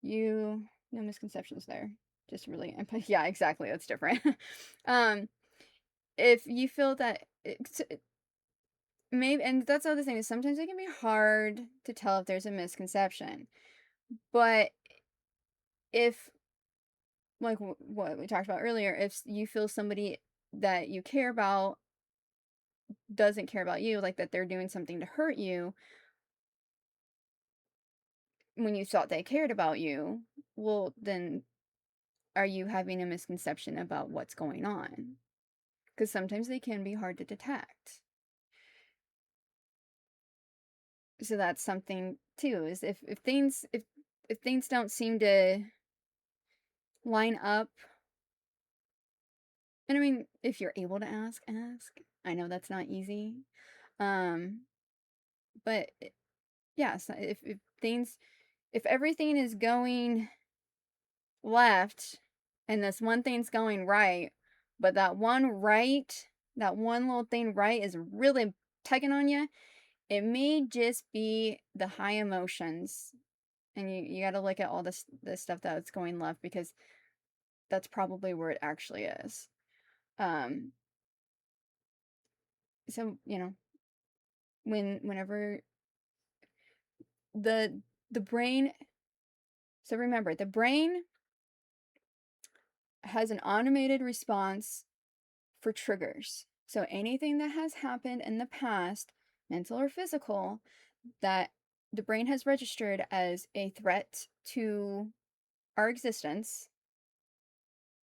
no misconceptions there, just really, yeah, exactly, that's different. um, if you feel that maybe, and that's the other thing is sometimes it can be hard to tell if there's a misconception, but if, like what we talked about earlier, if you feel somebody that you care about doesn't care about you, like that they're doing something to hurt you when you thought they cared about you, well, then are you having a misconception about what's going on? Because sometimes they can be hard to detect. So that's something too, is if things don't seem to line up, and I mean, if you're able to ask. I know that's not easy. Um, but yeah, so if everything is going left and this one thing's going right, but that one little thing right is really tugging on you, it may just be the high emotions. And you got to look at all this stuff that's going left, because that's probably where it actually is. Um, so, whenever the the brain, so remember, the brain has an automated response for triggers. So anything that has happened in the past, mental or physical, that the brain has registered as a threat to our existence,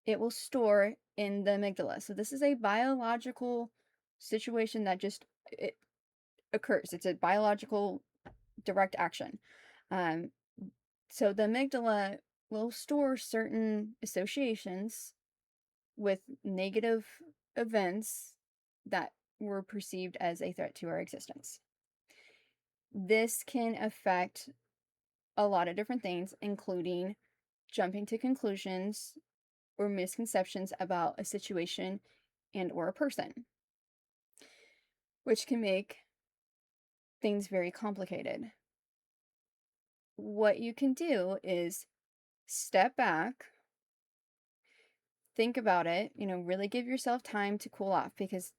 it will store in the amygdala. So this is a biological situation that just it occurs. It's a biological direct action. Um, so the amygdala will store certain associations with negative events that were perceived as a threat to our existence. This can affect a lot of different things, including jumping to conclusions or misconceptions about a situation and or a person, which can make things very complicated. What you can do is step back, think about it, really give yourself time to cool off because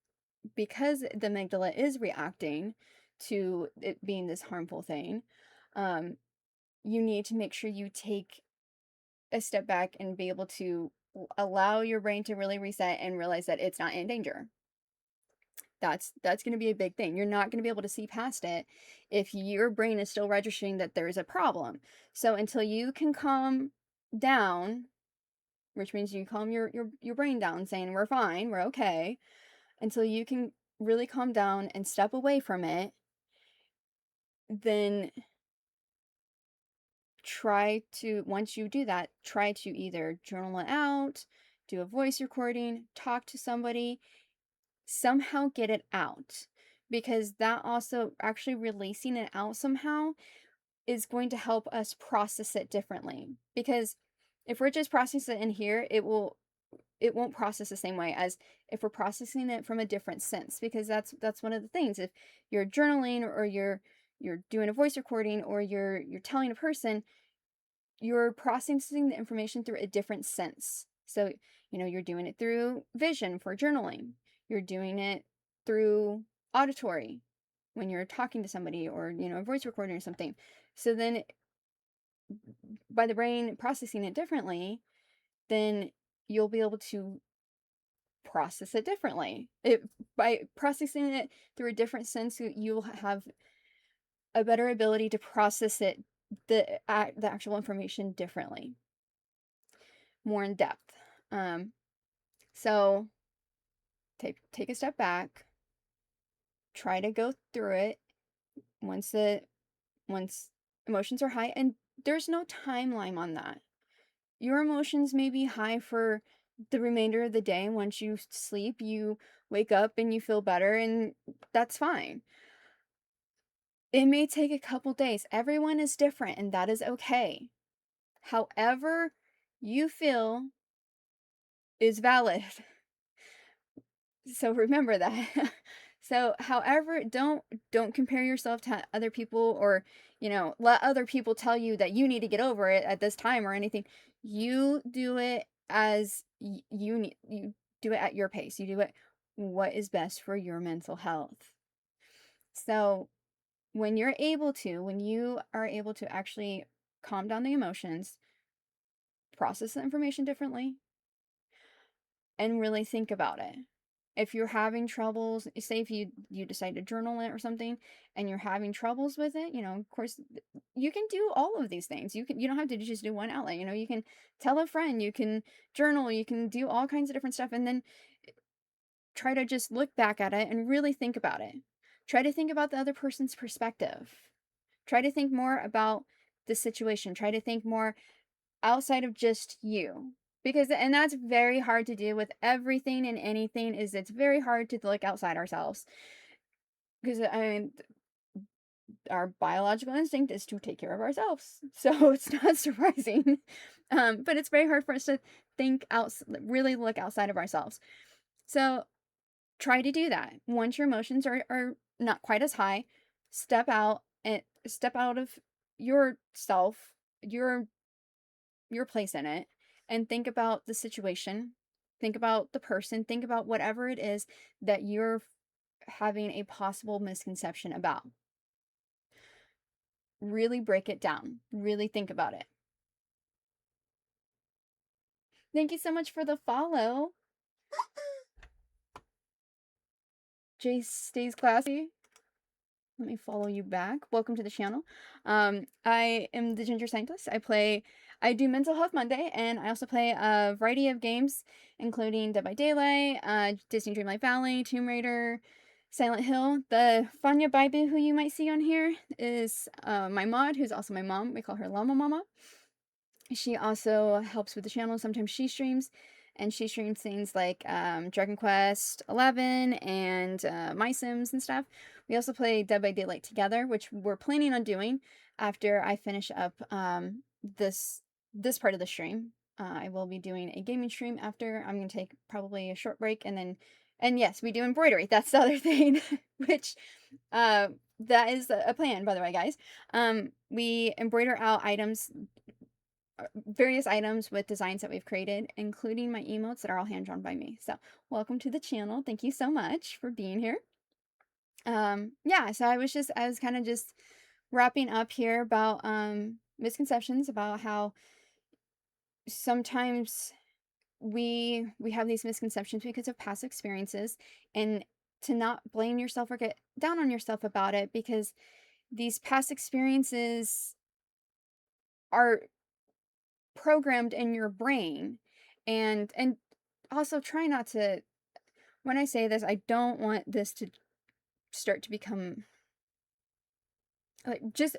the amygdala is reacting to it being this harmful thing. You need to make sure you take a step back and be able to allow your brain to really reset and realize that it's not in danger. That's going to be a big thing. You're not going to be able to see past it if your brain is still registering that there's a problem. So until you can calm down, which means you calm your brain down saying we're fine, we're okay, until you can really calm down and step away from it, then once you do that, try to either journal it out, do a voice recording, talk to somebody, somehow get it out. Because that also, actually releasing it out somehow, is going to help us process it differently. Because if we're just processing it in here, it won't process the same way as if we're processing it from a different sense. Because that's one of the things. If you're journaling or you're doing a voice recording or you're telling a person, you're processing the information through a different sense. So, you're doing it through vision for journaling. You're doing it through auditory when you're talking to somebody or, a voice recording or something. So then by the brain processing it differently, then you'll be able to process it differently. By processing it through a different sense, you'll have a better ability to process it, the actual information differently, more in depth. So take a step back, try to go through it once emotions are high, and there's no timeline on that. Your emotions may be high for the remainder of the day. Once you sleep, you wake up and you feel better, and that's fine. It may take a couple days. Everyone is different, and that is okay. However you feel is valid. So remember that. So however, don't compare yourself to other people, or let other people tell you that you need to get over it at this time or anything. You do it as you do it at your pace. You do it what is best for your mental health. So when you are able to actually calm down the emotions, process the information differently, and really think about it. If you're having troubles, say if you decide to journal it or something and you're having troubles with it, of course you can do all of these things. You don't have to just do one outlet. You can tell a friend, you can journal, you can do all kinds of different stuff, and then try to just look back at it and really think about it. Try to think about the other person's perspective. Try to think more about the situation. Try to think more outside of just you. And that's very hard to do with everything and anything. It's very hard to look outside ourselves, because our biological instinct is to take care of ourselves, so it's not surprising. But it's very hard for us to really look outside of ourselves. So try to do that. Once your emotions are not quite as high, step out of yourself, your place in it, and think about the situation, think about the person, think about whatever it is that you're having a possible misconception about. Really break it down, really think about it. Thank you so much for the follow. Jay stays classy. Let me follow you back. Welcome to the channel. I am the Ginger Scientist. I do Mental Health Monday, and I also play a variety of games, including Dead by Daylight, Disney Dreamlight Valley, Tomb Raider, Silent Hill. The Fanya Baibu, who you might see on here, is my mod, who's also my mom. We call her Llama Mama. She also helps with the channel. Sometimes she streams, and she streams things like Dragon Quest 11 and My Sims and stuff. We also play Dead by Daylight together, which we're planning on doing after I finish up this part of the stream. I will be doing a gaming stream after. I'm going to take probably a short break, and yes, we do embroidery. That's the other thing, which that is a plan, by the way, guys. We embroider out items, various items with designs that we've created, including my emotes that are all hand-drawn by me. So welcome to the channel. Thank you so much for being here. Yeah, so I was kind of just wrapping up here about misconceptions, about how sometimes we have these misconceptions because of past experiences, and to not blame yourself or get down on yourself about it, because these past experiences are programmed in your brain. And also try not to, when I say this, I don't want this to start to become like, just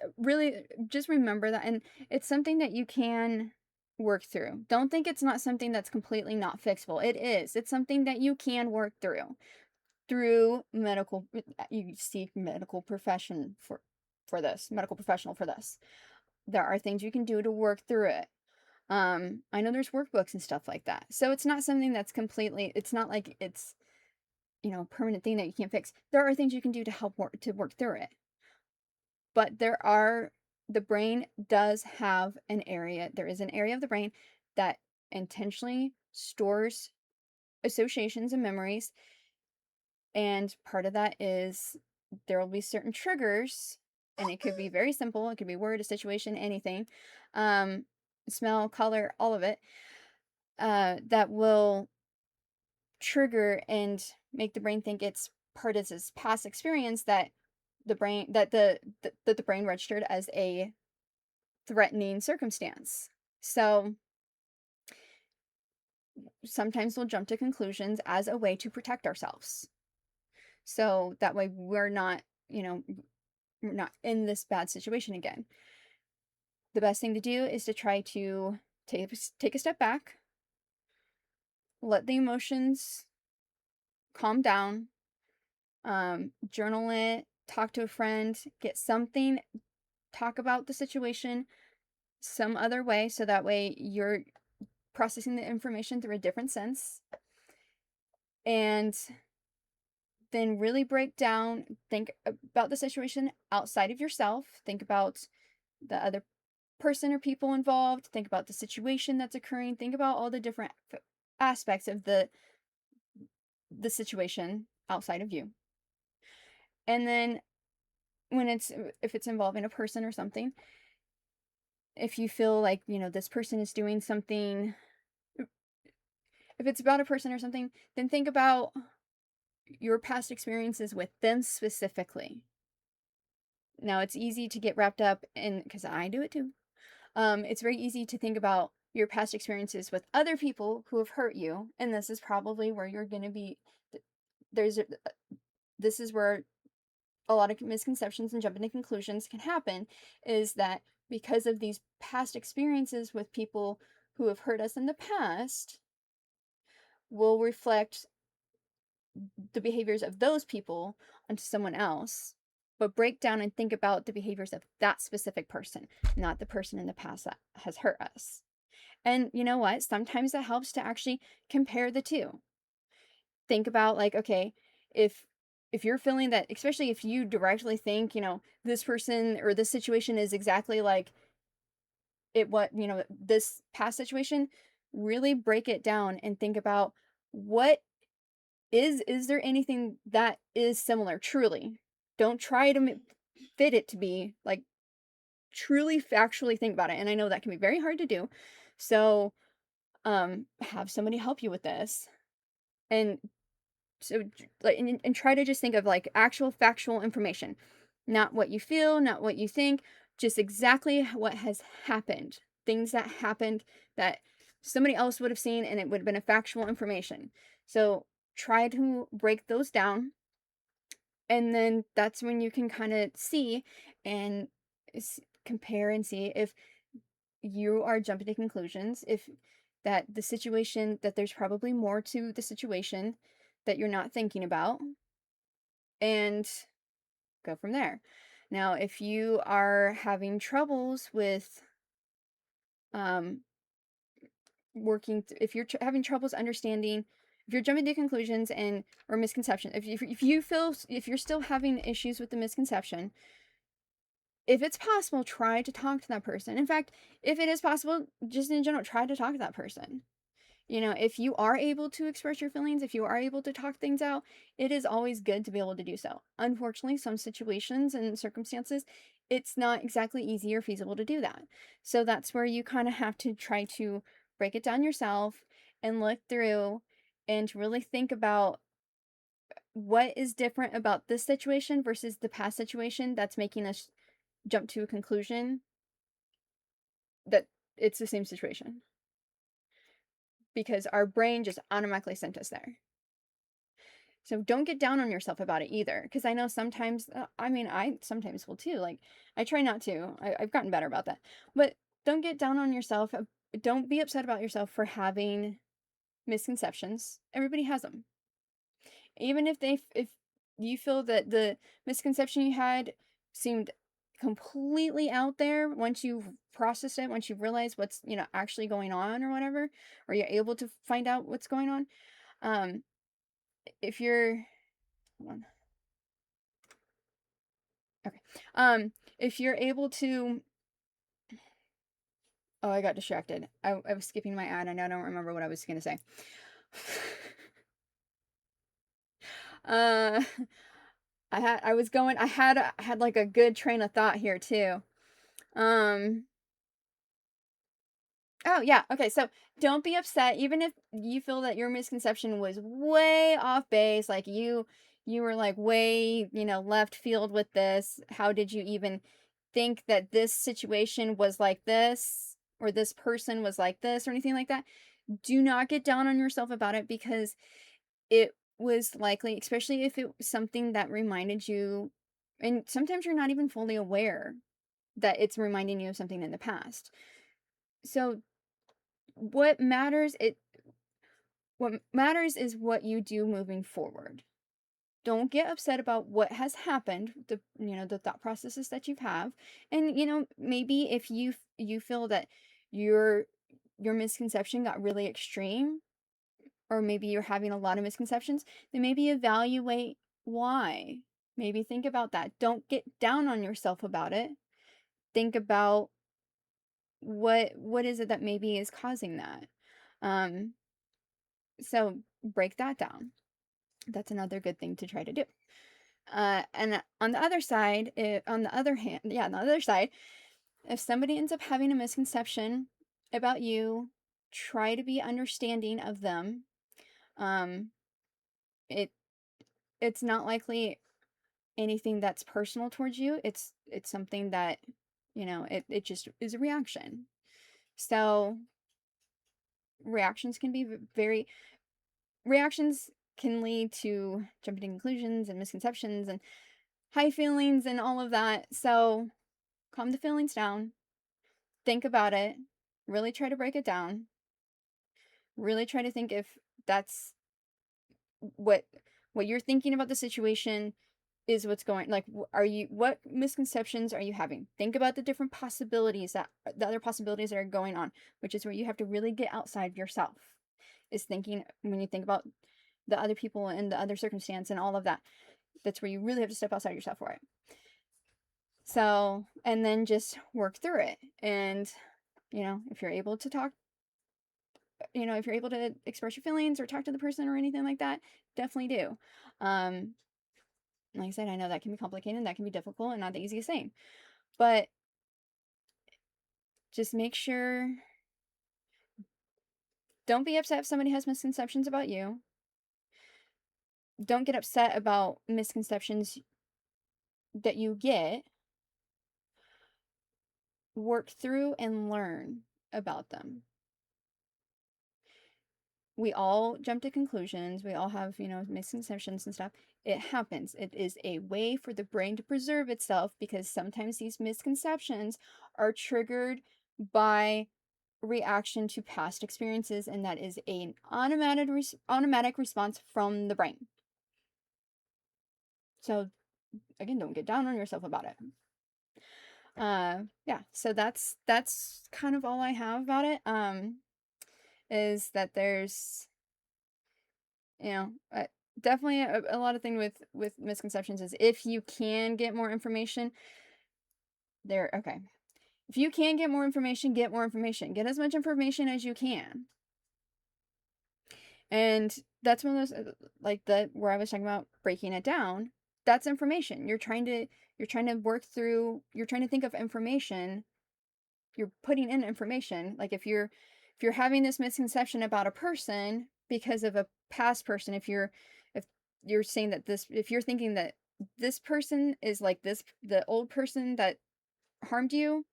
remember that, and it's something that you can work through. Don't think it's not something that's completely not fixable. It is. It's something that you can work through medical. You seek medical profession for this, medical professional for this. There are things you can do to work through it. I know there's workbooks and stuff like that. So it's not something that's completely, it's not like it's, a permanent thing that you can't fix. There are things you can do to help work through it. But the brain does have an area. There is an area of the brain that intentionally stores associations and memories. And part of that is there will be certain triggers, and it could be very simple. It could be a word, a situation, anything. Smell, color, all of it, that will trigger and make the brain think it's part of this past experience that the brain registered as a threatening circumstance. So sometimes we'll jump to conclusions as a way to protect ourselves. So that way we're not in this bad situation again. The best thing to do is to try to take a step back, let the emotions calm down, journal it, talk to a friend, get something, talk about the situation some other way, so that way you're processing the information through a different sense. And then really break down, think about the situation outside of yourself, think about the other person or people involved, think about the situation that's occurring, think about all the different aspects of the situation outside of you. And then if it's involving a person or something, if you feel like, this person is doing something, if it's about a person or something, then think about your past experiences with them specifically. Now, it's easy to get wrapped up in, because I do it too. It's very easy to think about your past experiences with other people who have hurt you, and this is probably where you're going to be. This is where a lot of misconceptions and jumping to conclusions can happen, is that because of these past experiences with people who have hurt us in the past, will reflect the behaviors of those people onto someone else. But break down and think about the behaviors of that specific person, not the person in the past that has hurt us. And you know what? Sometimes it helps to actually compare the two. Think about, like, okay, if you're feeling that, especially if you directly think, this person or this situation is exactly like this past situation, really break it down and think about, what is there anything that is similar, truly? Don't try to fit it to be like, truly factually think about it. And I know that can be very hard to do. So Have somebody help you with this. And so, like, and try to just think of like actual factual information, not what you feel, not what you think, just exactly what has happened, things that happened that somebody else would have seen and it would have been a factual information. So try to break those down, and then that's when you can kind of see and compare and see if you are jumping to conclusions, if that the situation, that there's probably more to the situation that you're not thinking about, and go from there. Now, if you are having troubles with um if you're having troubles understanding, if you're jumping to conclusions and or misconception, if you feel, if you're still having issues with the misconception, if it's possible, try to talk to that person. In fact, if it is possible, just in general, try to talk to that person. You know, if you are able to express your feelings, if you are able to talk things out, it is always good to be able to do so. Unfortunately, some situations and circumstances, it's not exactly easy or feasible to do that. So that's where you kind of have to try to break it down yourself and look through and really think about what is different about this situation versus the past situation that's making us jump to a conclusion that it's the same situation, because our brain just automatically sent us there. So don't get down on yourself about it either. Because I know sometimes, I mean, I sometimes will too. Like, I try not to. I've gotten better about that. But don't get down on yourself. Don't be upset about yourself for having misconceptions. Everybody has them. Even if you feel that the misconception you had seemed completely out there, once you've processed it, once you've realized what's, actually going on or whatever, or you're able to find out what's going on, um, if you're, hold on. Okay. If you're able to, oh, I got distracted. I was skipping my ad. I now don't remember what I was gonna say. uh, I had like a good train of thought here too. Um, oh yeah, okay. So don't be upset, even if you feel that your misconception was way off base. Like you were like way, left field with this. How did you even think that this situation was like this, or this person was like this, or anything like that? Do not get down on yourself about it, because it was likely, especially if it was something that reminded you, and sometimes you're not even fully aware that it's reminding you of something in the past. So what matters it what matters is what you do moving forward. Don't get upset about what has happened, the thought processes that you have. And maybe if you feel that your your misconception got really extreme, or maybe you're having a lot of misconceptions, then maybe evaluate why. Maybe think about that. Don't get down on yourself about it. Think about what is it that maybe is causing that. Um, so break that down. That's another good thing to try to do. And on the other side, on the other hand, yeah, on the other side, if somebody ends up having a misconception about you, try to be understanding of them. Um, it it's not likely anything that's personal towards you. It's something that, it just is a reaction. So reactions can be very reactions can lead to jumping to conclusions and misconceptions and high feelings and all of that. So calm the feelings down, think about it, really try to break it down, really try to think if that's what you're thinking about the situation is what's going, like, are you, what misconceptions are you having? Think about the different possibilities, that the other possibilities that are going on, which is where you have to really get outside of yourself, is thinking, when you think about the other people and the other circumstance and all of that, that's where you really have to step outside yourself for it. So, and then just work through it. And if you're able to talk, if you're able to express your feelings or talk to the person or anything like that, definitely do. um like I said, I know that can be complicated, that can be difficult and not the easiest thing, but just make sure Don't be upset if somebody has misconceptions about you. Don't get upset about misconceptions that you get. Work through and learn about them. We all jump to conclusions. We all have, misconceptions and stuff. It happens. It is a way for the brain to preserve itself, because sometimes these misconceptions are triggered by reaction to past experiences, and that is an automatic response from the brain. So again, don't get down on yourself about it. Yeah, so that's kind of all I have about it. Is that there's, definitely a lot of thing with misconceptions is, if you can get more information, okay. If you can get more information, get more information. Get as much information as you can. And that's one of those, like where I was talking about breaking it down. That's information. You're trying to work through, you're trying to think of information. You're putting in information. Like if you're having this misconception about a person because of a past person, if you're saying that if you're thinking that this person is like this, the old person that harmed you,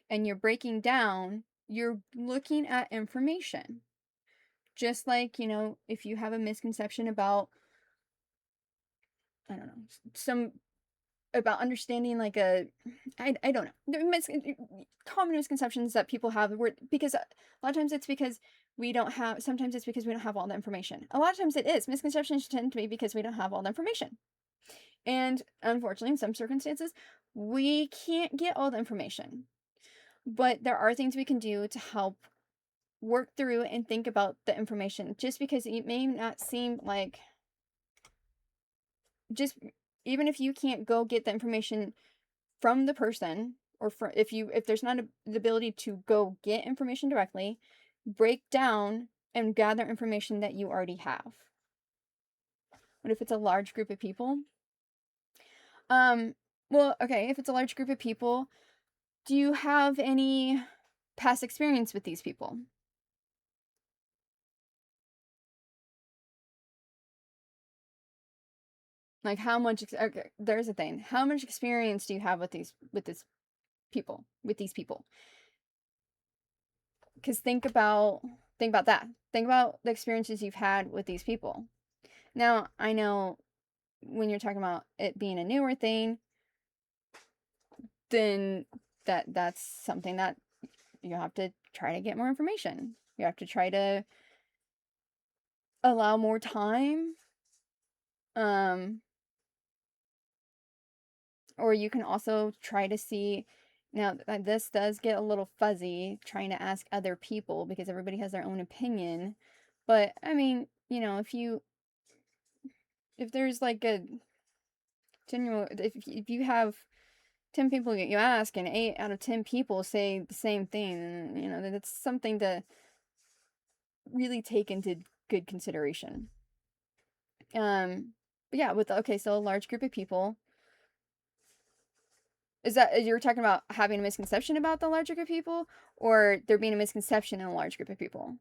and you're breaking down, you're looking at information. Just like, if you have a misconception about, I don't know, about understanding like I don't know, common misconceptions that people have, because a lot of times it's because sometimes it's because we don't have all the information. A lot of times it is. Misconceptions tend to be because we don't have all the information. And unfortunately, in some circumstances, we can't get all the information. But there are things we can do to help work through and think about the information. Just because it may not seem like, just even if you can't go get the information from the person, or if there's not the ability to go get information directly, break down and gather information that you already have. What if it's a large group of people? Well, okay, if it's a large group of people, do you have any past experience with these people? Like how much, okay, there's a thing. How much experience do you have with these people? Because think about that. Think about the experiences you've had with these people. Now, I know when you're talking about it being a newer thing, then that's something that you have to try to get more information. You have to try to allow more time. Or you can also try to see, now this does get a little fuzzy, trying to ask other people, because everybody has their own opinion. But I mean, if there's like a general, if you have 10 people you ask and 8 out of 10 people say the same thing, then that's something to really take into good consideration. But yeah, so a large group of people, is that, you're talking about having a misconception about the large group of people, or there being a misconception in a large group of people?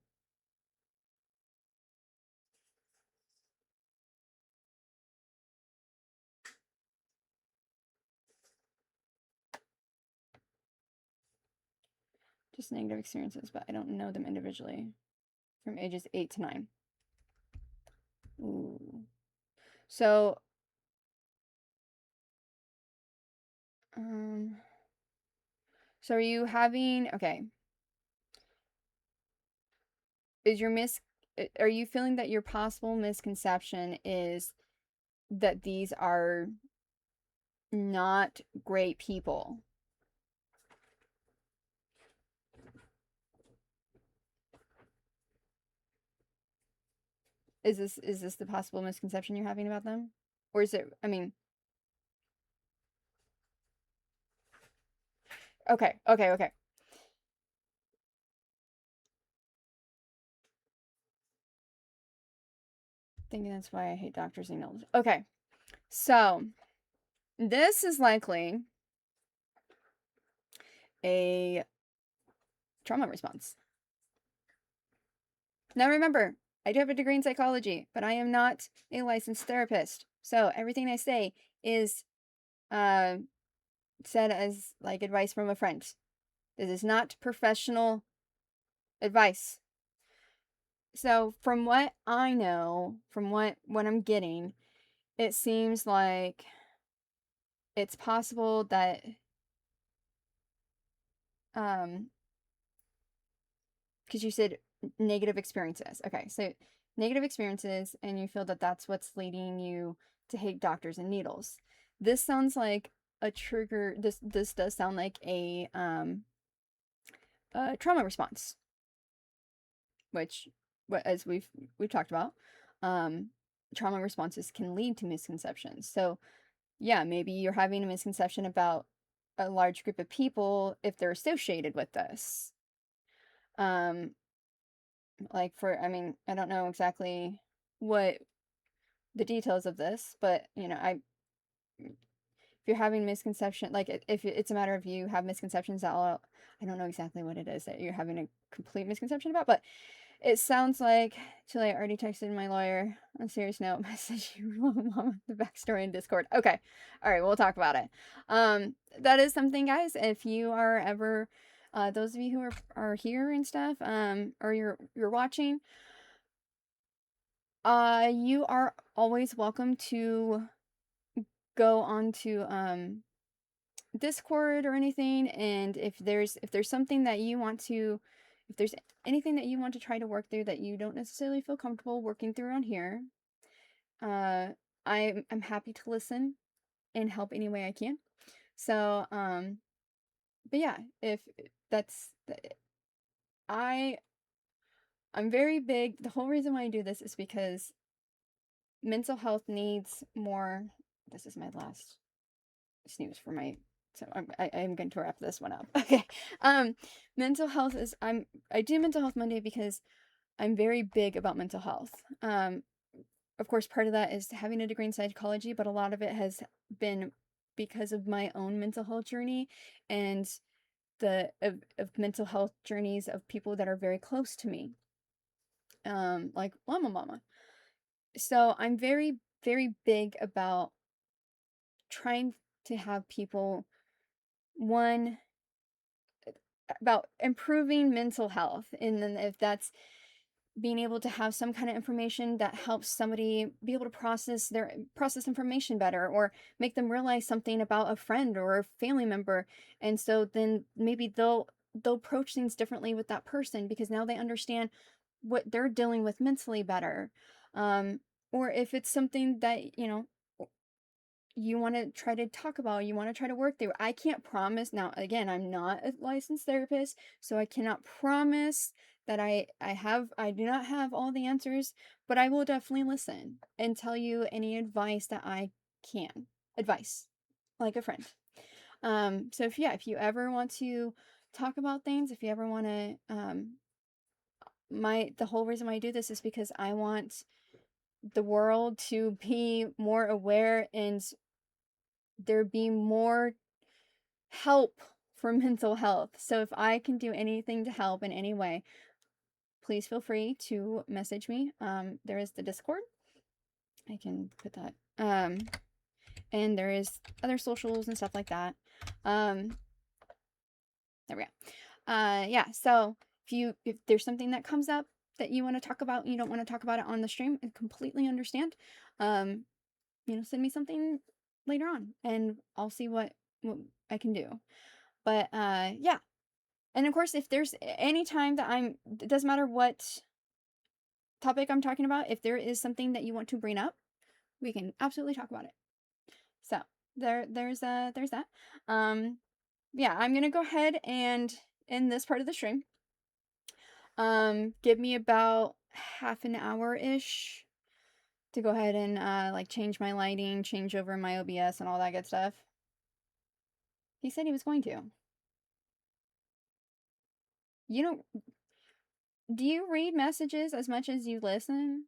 Just negative experiences, but I don't know them individually. From ages 8 to 9. Ooh. So, um, so are you having, okay, is your are you feeling that your possible misconception is that these are not great people? Is this the possible misconception you're having about them? Or is it, I mean, okay. Thinking that's why I hate doctors' emails. Okay. So, this is likely a trauma response. Now remember, I do have a degree in psychology, but I am not a licensed therapist. So everything I say is uh, said as like advice from a friend. This is not professional advice. So from what I know, from what I'm getting, it seems like it's possible that um because you said negative experiences. Okay, so negative experiences, and you feel that that's what's leading you to hate doctors and needles. This sounds like a trigger. This does sound like a trauma response, which, as we've talked about, um, trauma responses can lead to misconceptions. So yeah, maybe you're having a misconception about a large group of people if they're associated with this. Um, like for, I mean, I don't know exactly what the details of this, but if you're having misconception, like if it's a matter of you have misconceptions that all, I don't know exactly what it is that you're having a complete misconception about, but it sounds like, Chile, I already texted my lawyer on a serious note, message you mom the backstory in Discord. Okay. All right, we'll talk about it. That is something, guys, if you are ever those of you who are here and stuff, or you're watching, you are always welcome to go on to Discord or anything, and if there's something that you want to, if there's anything that you want to try to work through that you don't necessarily feel comfortable working through on here, uh I'm happy to listen and help any way I can. So but yeah, if that's I I'm very big. The whole reason why I do this is because mental health needs more. This is my last snooze for my, so I'm going to wrap this one up. Okay. um Mental health is, I do mental health Monday because I'm very big about mental health. Of course, part of that is having a degree in psychology, but a lot of it has been because of my own mental health journey, and of mental health journeys of people that are very close to me, like Llama Mama. So I'm very, very big about trying to have people, one, about improving mental health, and then if that's being able to have some kind of information that helps somebody be able to process information better, or make them realize something about a friend or a family member, and so then maybe they'll approach things differently with that person because now they understand what they're dealing with mentally better. um or if it's something that you want to try to talk about, you want to try to work through. I can't promise. Now, again, I'm not a licensed therapist, so I cannot promise that I do not have all the answers, but I will definitely listen and tell you any advice that I can. Advice, like a friend. So if you ever want to talk about things, if you ever want to, the whole reason why I do this is because I want the world to be more aware, and there be more help for mental health. So if I can do anything to help in any way, please feel free to message me. There is the Discord. I can put that. And there is other socials and stuff like that. There we go. Yeah. So if there's something that comes up that you want to talk about, you don't want to talk about it on the stream, I completely understand. Send me something later on, and I'll see what I can do. But yeah. And of course, if there's any time that it doesn't matter what topic I'm talking about, if there is something that you want to bring up, we can absolutely talk about it. So there's that. Yeah, I'm gonna go ahead and end this part of the stream. Give me about half an hour ish to go ahead and like change my lighting, change over my OBS and all that good stuff. He said he was going to. You don't Do you read messages as much as you listen?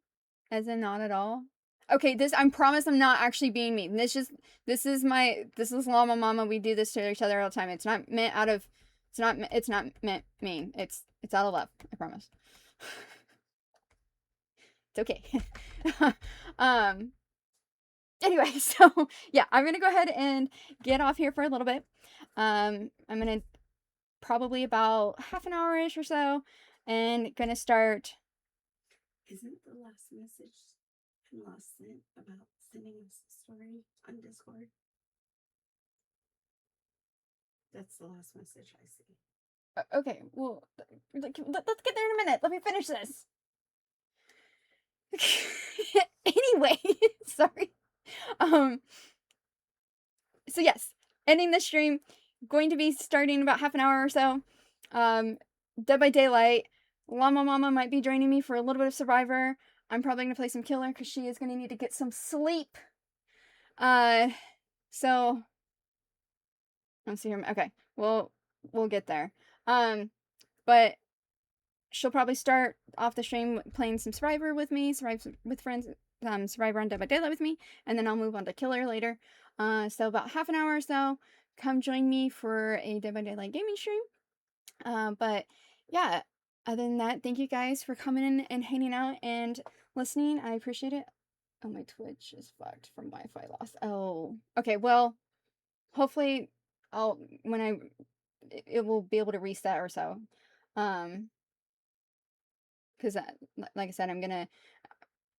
As in not at all? Okay, I promise I'm not actually being mean. This is Llama Mama. We do this to each other all the time. It's not meant out of, it's not meant mean. It's out of love. I promise. It's okay. um, anyway, so yeah, I'm gonna go ahead and get off here for a little bit. I'm gonna probably about half an hour-ish or so, and gonna start. Isn't the last message last sent about sending us a story on Discord? That's the last message I see. Okay, well, let's get there in a minute. Let me finish this. Anyway, sorry. Um, so yes, ending the stream, going to be starting about half an hour or so. Dead by Daylight. Llama Mama might be joining me for a little bit of Survivor. I'm probably gonna play some Killer because she is gonna need to get some sleep. So let's see here. Okay, we'll get there. But she'll probably start off the stream playing some Survivor with me, Survivor with friends, Survivor on Dead by Daylight with me, and then I'll move on to Killer later. So about half an hour or so, come join me for a Dead by Daylight gaming stream. But yeah, other than that, thank you guys for coming in and hanging out and listening. I appreciate it. Oh, my Twitch is fucked from Wi-Fi loss. Oh, okay. Well, hopefully, I'll when I it will be able to reset or so. Because like I said, I'm gonna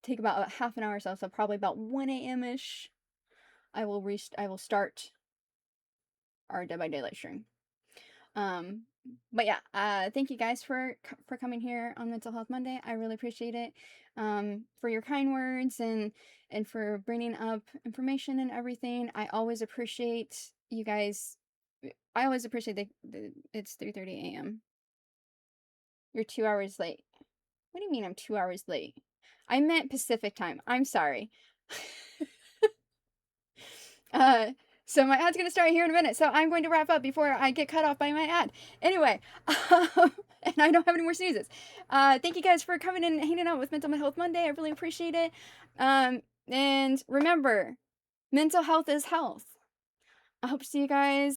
take about a half an hour or so, so probably about 1 a.m. ish. I will start our Dead by Daylight stream. But yeah, thank you guys for coming here on Mental Health Monday. I really appreciate it. For your kind words and for bringing up information and everything. I always appreciate you guys. I always appreciate it's 3:30 a.m. You're 2 hours late. What do you mean I'm 2 hours late? I meant Pacific time. I'm sorry. uh, so my ad's gonna start here in a minute. So I'm going to wrap up before I get cut off by my ad. Anyway, and I don't have any more sneezes. Thank you guys for coming in and hanging out with Mental Health Monday. I really appreciate it. And remember, mental health is health. I hope to see you guys